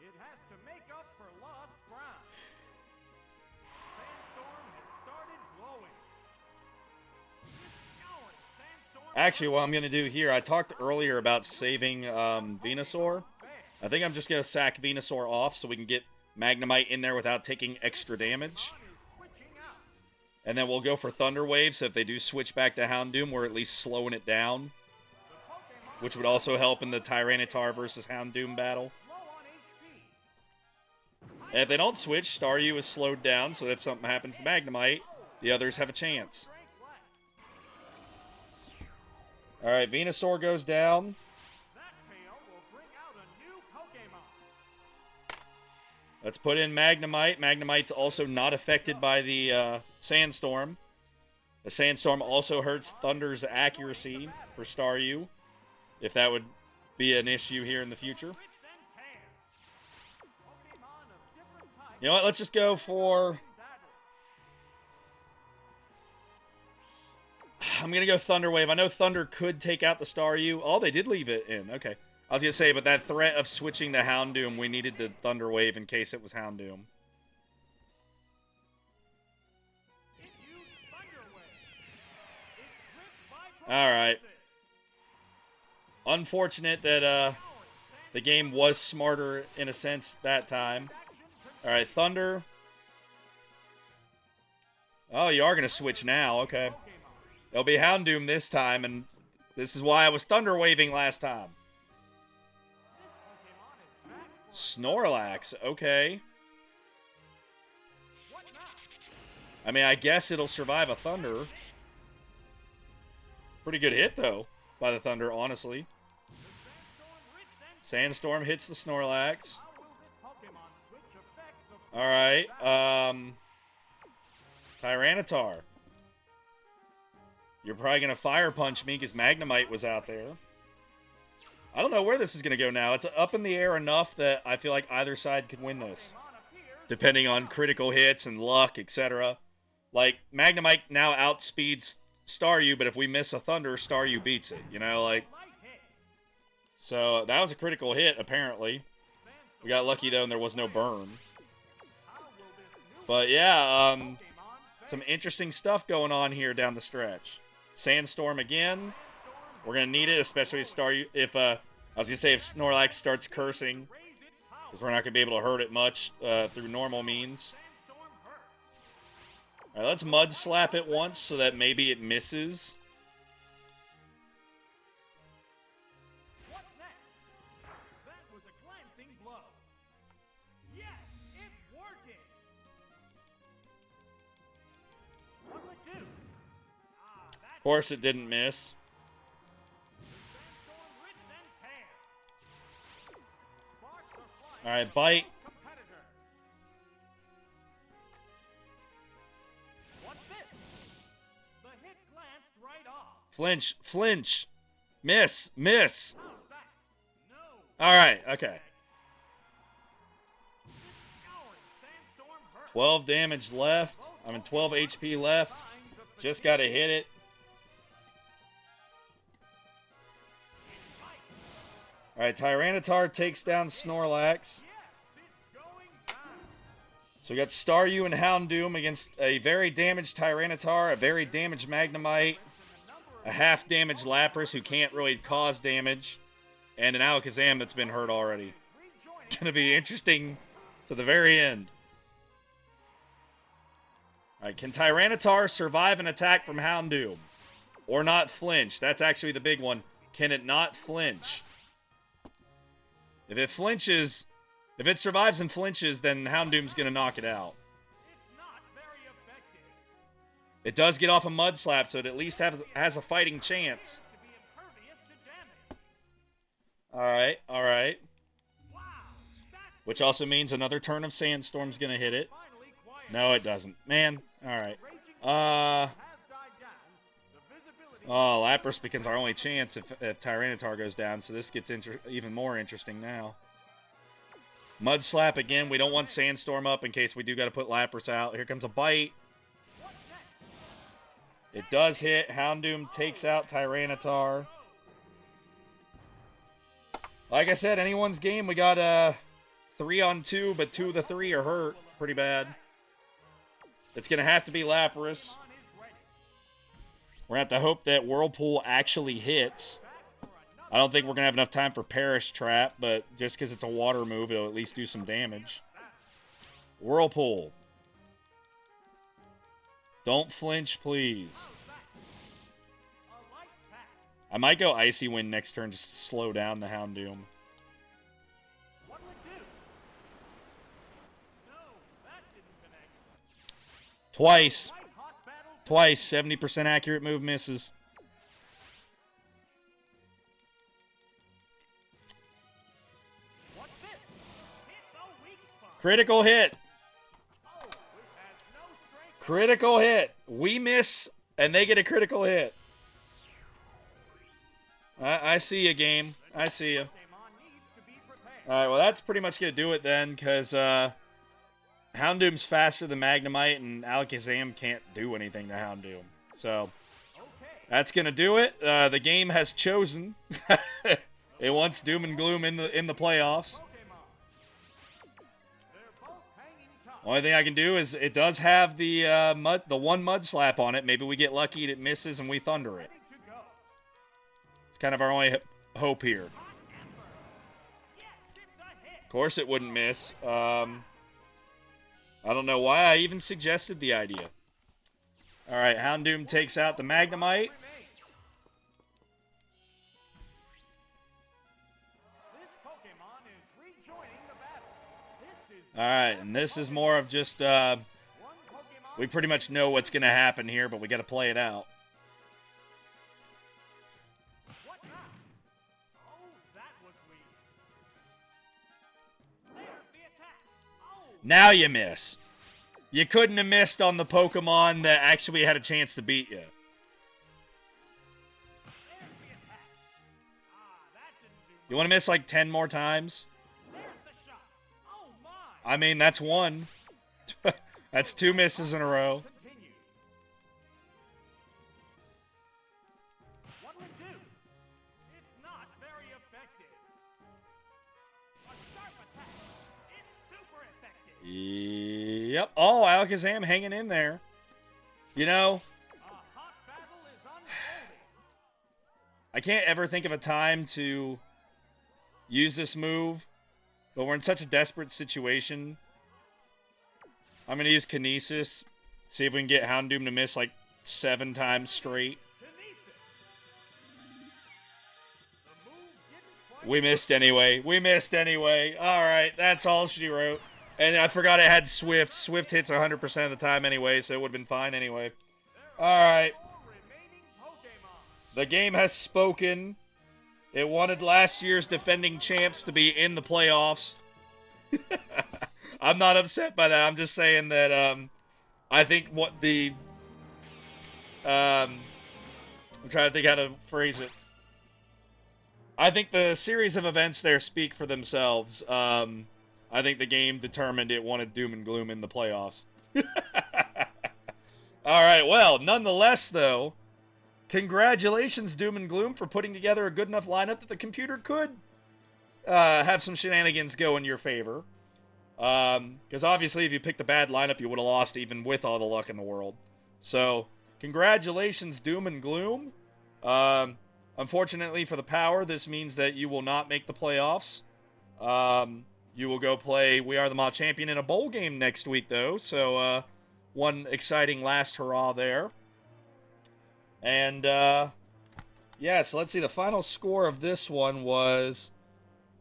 It has to make up for lost ground. Sandstorm has started glowing. It's going. Sandstorm. Actually, what I'm going to do here, I talked earlier about saving Venusaur. I think I'm just going to sack Venusaur off so we can get Magnemite in there without taking extra damage. And then we'll go for Thunder Wave, so if they do switch back to Houndoom, we're at least slowing it down. Which would also help in the Tyranitar versus Houndoom battle. And if they don't switch, Staryu is slowed down, so if something happens to Magnemite, the others have a chance. Alright, Venusaur goes down. Let's put in Magnemite. Magnemite's also not affected by the Sandstorm. The Sandstorm also hurts Thunder's accuracy for Staryu, if that would be an issue here in the future. You know what? Let's just go for... I'm going to go Thunder Wave. I know Thunder could take out the Staryu. Oh, they did leave it in. Okay. I was going to say, but that threat of switching to Houndoom, we needed the Thunder Wave in case it was Houndoom. Alright. Unfortunate that the game was smarter in a sense that time. Alright, Thunder. Oh, you are going to switch now. Okay. It'll be Houndoom this time, and this is why I was Thunder Waving last time. Snorlax, okay. I mean, I guess it'll survive a Thunder. Pretty good hit, though, by the Thunder, honestly. Sandstorm hits the Snorlax. Alright, Tyranitar. You're probably going to Fire Punch me because Magnemite was out there. I don't know where this is going to go now. It's up in the air enough that I feel like either side could win this. Depending on critical hits and luck, etc. Like, Magnemite now outspeeds Staryu, but if we miss a Thunder, Staryu beats it. You know, like... So, that was a critical hit, apparently. We got lucky, though, and there was no burn. But, yeah, some interesting stuff going on here down the stretch. Sandstorm again. We're going to need it, especially if I was going to say if Snorlax starts cursing, because we're not going to be able to hurt it much through normal means. All right, let's Mud Slap it once so that maybe it misses. What's next? That was a glancing blow. Yes, it's working. What'll it do? Of course it didn't miss. Alright, bite. What's this? The hit glanced right off. Flinch, flinch. Miss, miss. How's that? No. Alright, okay. Sandstorm hurt. 12 damage left. I mean, 12 HP left. Just gotta hit it. Alright, Tyranitar takes down Snorlax. So we got Staryu and Houndoom against a very damaged Tyranitar, a very damaged Magnemite, a half-damaged Lapras who can't really cause damage, and an Alakazam that's been hurt already. Gonna be interesting to the very end. Alright, can Tyranitar survive an attack from Houndoom? Or not flinch? That's actually the big one. Can it not flinch? If it flinches, if it survives and flinches, then Houndoom's going to knock it out. It's not very effective. It does get off a Mud Slap, so it at least has a fighting chance. To be impervious to damage. Alright, alright. Wow. Which also means another turn of Sandstorm's going to hit it. Finally quiet. No, it doesn't. Man, alright. Has died down. The visibility Oh, Lapras becomes our only chance if Tyranitar goes down, so this gets even more interesting now. Mud Slap again. We don't want Sandstorm up in case we do got to put Lapras out. Here comes a bite. It does hit. Houndoom takes out Tyranitar. Like I said, anyone's game. We got 3 on 2, but 2 of the 3 are hurt pretty bad. It's going to have to be Lapras. We're going to have to hope that Whirlpool actually hits. I don't think we're going to have enough time for Perish Trap, but just because it's a water move, it'll at least do some damage. Whirlpool. Don't flinch, please. I might go Icy Wind next turn just to slow down the Houndoom. What will it do? No, that didn't connect. Twice. White hot battle. Twice. 70% accurate move misses. What's this? It's a weak spot. Critical hit. Oh, it has no strength. Critical hit. We miss, and they get a critical hit. I see you, game. I see you. Pokémon needs to be prepared. Alright, well, that's pretty much going to do it then, because Houndoom's faster than Magnemite, and Alakazam can't do anything to Houndoom. So, Okay. that's going to do it. The game has chosen. It wants Doom and Gloom in the playoffs. Pokémon. They're both hanging tough. Only thing I can do is it does have the one mud slap on it. Maybe we get lucky and it misses and we thunder it. Ready to go. It's kind of our only hope here. Hot Ember. Yes, it's a hit. Of course it wouldn't miss. I don't know why I even suggested the idea. Alright, Houndoom takes out the Magnemite. Remains. This Pokémon is rejoining the battle. This is Alright, and this is more of just, one Pokémon. we pretty much know what's going to happen here, but we got to play it out. What now? Oh, that was weak. There's the attack. Oh, Now you miss. You couldn't have missed on the Pokemon that actually had a chance to beat you. there's the attack. Ah, that didn't do much. You want to miss like 10 more times? There's the shot. Oh my. I mean, that's one. That's 2 misses in a row. Continue. What'll it do? It's not very effective. A sharp attack. It's super effective. Yep. Oh, Alakazam hanging in there. You know, A hot battle is unfolding. I can't ever think of a time to use this move, but we're in such a desperate situation. I'm going to use Kinesis, see if we can get Houndoom to miss like 7 times straight. Kinesis. The move didn't quite. We missed anyway. We missed anyway. All right, that's all she wrote. And I forgot it had Swift. Swift hits 100% of the time anyway, so it would have been fine anyway. All right. 4 remaining Pokémon. The game has spoken. It wanted last year's defending champs to be in the playoffs. I'm not upset by that. I'm just saying that I think what the... I'm trying to think how to phrase it. I think the series of events there speak for themselves. I think the game determined it wanted Doom and Gloom in the playoffs. All right, well, nonetheless, though, congratulations, Doom and Gloom, for putting together a good enough lineup that the computer could have some shenanigans go in your favor. Because obviously, if you picked a bad lineup, you would have lost even with all the luck in the world. So, congratulations, Doom and Gloom. Unfortunately for the Power, this means that you will not make the playoffs. You will go play We Are the Mob Champion in a bowl game next week, though. So, one exciting last hurrah there. And, yeah, so let's see. The final score of this one was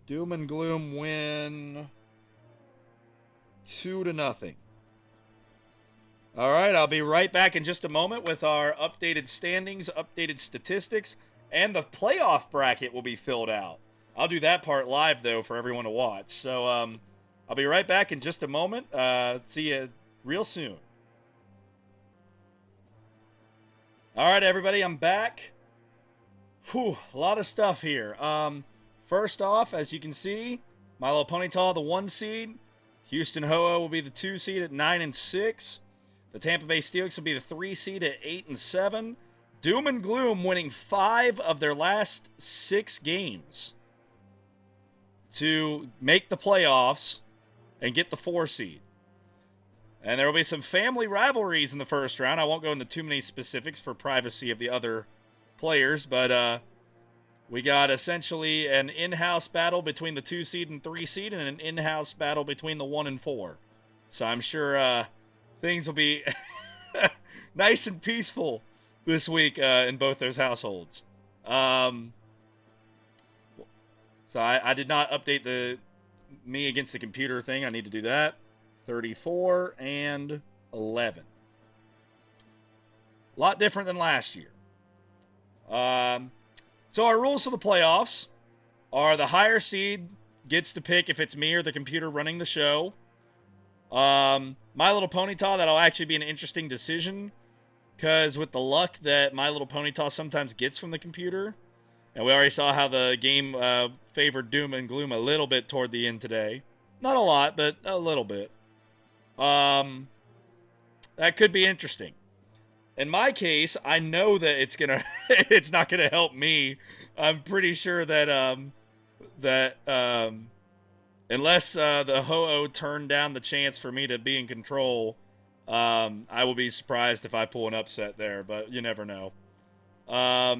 Doom and Gloom win 2-0. All right, I'll be right back in just a moment with our updated standings, updated statistics, and the playoff bracket will be filled out. I'll do that part live, though, for everyone to watch. So, I'll be right back in just a moment. See you real soon. All right, everybody, I'm back. Whew, a lot of stuff here. First off, as you can see, My Little Ponyta, the 1 seed. Houston Ho-Oh will be the 2 seed at 9-6. The Tampa Bay Steelix will be the 3 seed at 8-7. Doom and Gloom winning 5 of their last 6 games to make the playoffs and get the 4 seed. And there will be some family rivalries in the first round. I won't go into too many specifics for privacy of the other players, but We got essentially an in-house battle between the 2 seed and 3 seed, and an in-house battle between the 1 and 4. So I'm sure things will be nice and peaceful this week in both those households. So I did not update the me against the computer thing. I need to do that. 34 and 11. A lot different than last year. So our rules for the playoffs are the higher seed gets to pick if it's me or the computer running the show. My Little Ponyta, that'll actually be an interesting decision, because with the luck that My Little Ponyta sometimes gets from the computer, and we already saw how the game favored Doom and Gloom a little bit toward the end today. Not a lot, but a little bit. That could be interesting. In my case, I know that it's not gonna help me. I'm pretty sure that unless the Ho-Oh turned down the chance for me to be in control, I will be surprised if I pull an upset there. But you never know. All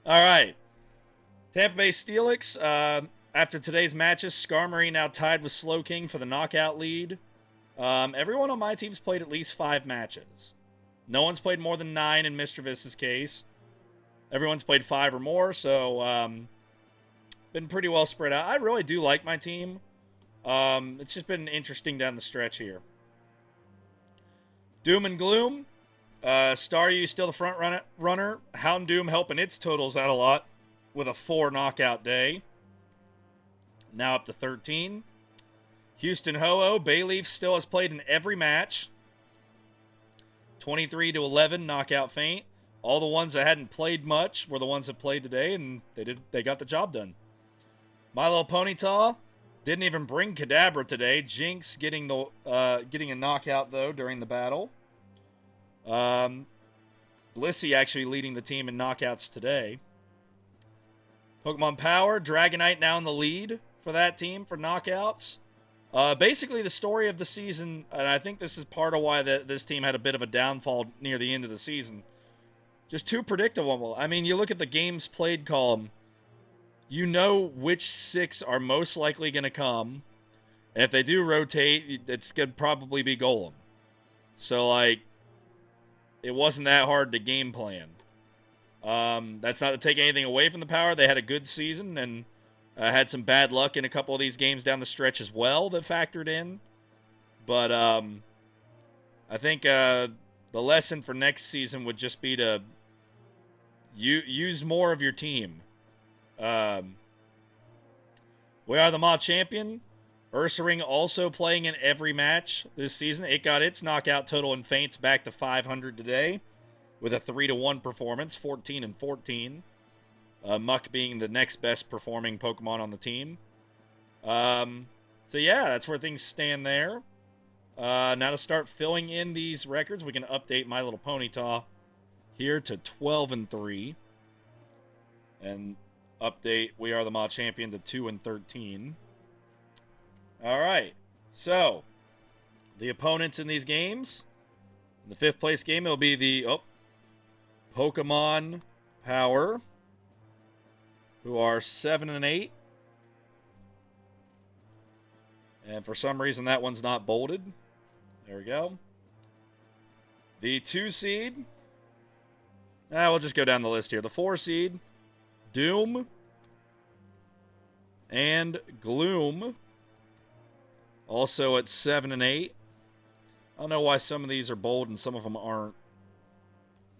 right, Tampa Bay Steelix. After today's matches, Skarmory now tied with Slowking for the knockout lead. Everyone on my team's played at least 5 matches. No one's played more than 9 in Mr. Vist's case. Everyone's played 5 or more, so been pretty well spread out. I really do like my team. It's just been interesting down the stretch here. Doom and Gloom. Staryu still the front runner. Houndoom helping its totals out a lot with a 4 knockout day. Now up to 13. Houston Ho-Oh, Bayleaf still has played in every match. 23 to 11 knockout feint. All the ones that hadn't played much were the ones that played today, and they got the job done. My Little Ponyta didn't even bring Kadabra today. Jinx getting a knockout though during the battle. Blissey actually leading the team in knockouts today. Pokemon Power, Dragonite now in the lead for that team for knockouts. Basically, the story of the season, and I think this is part of why this team had a bit of a downfall near the end of the season. Just too predictable. I mean, you look at the games played column, you know which 6 are most likely going to come. And if they do rotate, it's going to probably be Golem. So, like, it wasn't that hard to game plan. That's not to take anything away from the Power. They had a good season and had some bad luck in a couple of these games down the stretch as well that factored in. But I think the lesson for next season would just be to use more of your team. We are the Maw champion. Ursaring also playing in every match this season. It got its knockout total in feints back to 500 today with a 3-1 performance, 14 and 14. Muck being the next best performing Pokemon on the team. So yeah, that's where things stand there. Now to start filling in these records, we can update My Little Ponyta here to 12 and 3. And update We Are the Maw champion to 2 and 13. All right, so the opponents in these games. In the 5th place game, it'll be the Pokemon Power, who are 7 and 8. And for some reason, that one's not bolded. There we go. The 2 seed. We'll just go down the list here. The 4 seed, Doom and Gloom, also at 7 and 8. I don't know why some of these are bold and some of them aren't.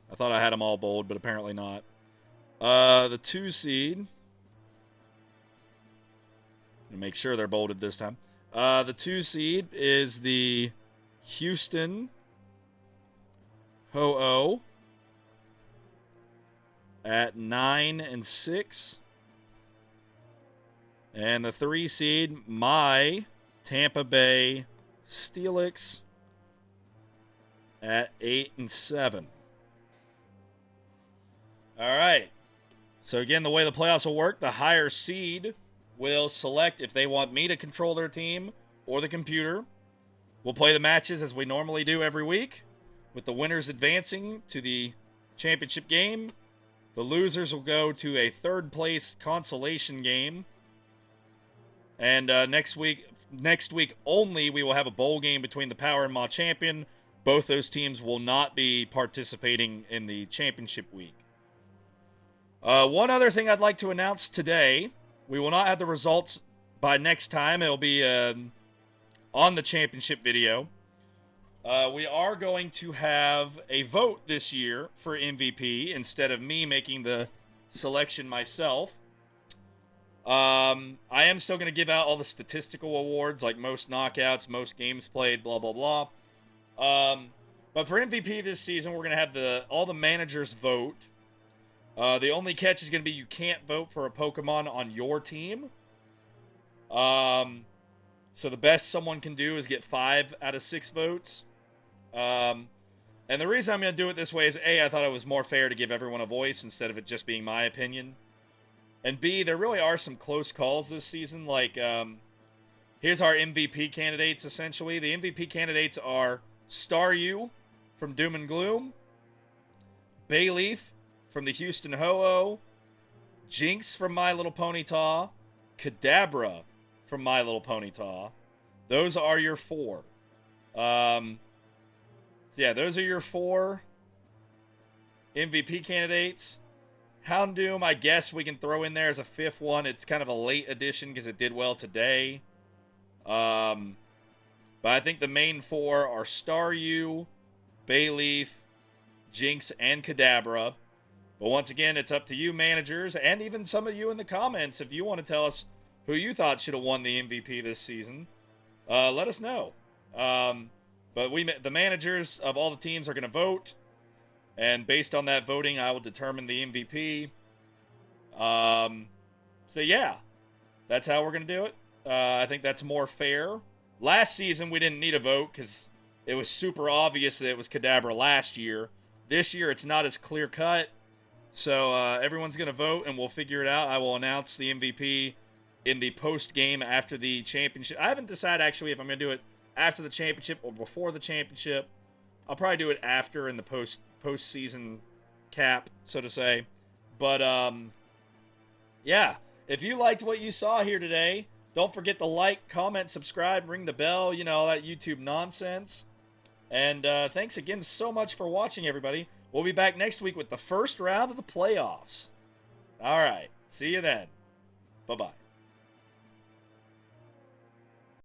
I thought I had them all bold, but apparently not. The 2 seed. To make sure they're bolded this time. The 2 seed is the Houston Ho-Oh at 9 and 6. And the 3 seed, my Tampa Bay Steelix at 8 and 7. All right. So again, the way the playoffs will work, the higher seed will select if they want me to control their team or the computer. We'll play the matches as we normally do every week, with the winners advancing to the championship game. The losers will go to a third place consolation game. And next week only, we will have a bowl game between the Power and Maw Champion. Both those teams will not be participating in the championship week. One other thing I'd like to announce today. We will not have the results by next time. It'll be on the championship video. We are going to have a vote this year for MVP instead of me making the selection myself. I am still going to give out all the statistical awards, like most knockouts, most games played, blah, blah, blah. But for MVP this season, we're going to have all the managers vote. The only catch is going to be you can't vote for a Pokemon on your team. So the best someone can do is get 5 out of 6 votes. And the reason I'm going to do it this way is, A, I thought it was more fair to give everyone a voice instead of it just being my opinion. And B, there really are some close calls this season. Like, here's our MVP candidates, essentially. The MVP candidates are Staryu from Doom and Gloom, Bayleaf from the Houston Ho-Oh, Jinx from My Little Ponyta, Kadabra from My Little Ponyta. Those are your 4. So yeah, those are your 4 MVP candidates. Houndoom, I guess we can throw in there as a 5th one. It's kind of a late addition because it did well today. But I think the main 4 are Staryu, Bayleaf, Jinx, and Kadabra. But once again, it's up to you, managers, and even some of you in the comments. If you want to tell us who you thought should have won the MVP this season, let us know. But the managers of all the teams are going to vote. And based on that voting, I will determine the MVP. So yeah, that's how we're going to do it. I think that's more fair. Last season, we didn't need a vote because it was super obvious that it was Kadabra last year. This year, it's not as clear-cut. So everyone's going to vote, and we'll figure it out. I will announce the MVP in the post-game after the championship. I haven't decided, actually, if I'm going to do it after the championship or before the championship. I'll probably do it after in the post-season cap, so to say. But, yeah. If you liked what you saw here today, don't forget to like, comment, subscribe, ring the bell, you know, all that YouTube nonsense. And thanks again so much for watching, everybody. We'll be back next week with the first round of the playoffs. All right. See you then. Bye-bye.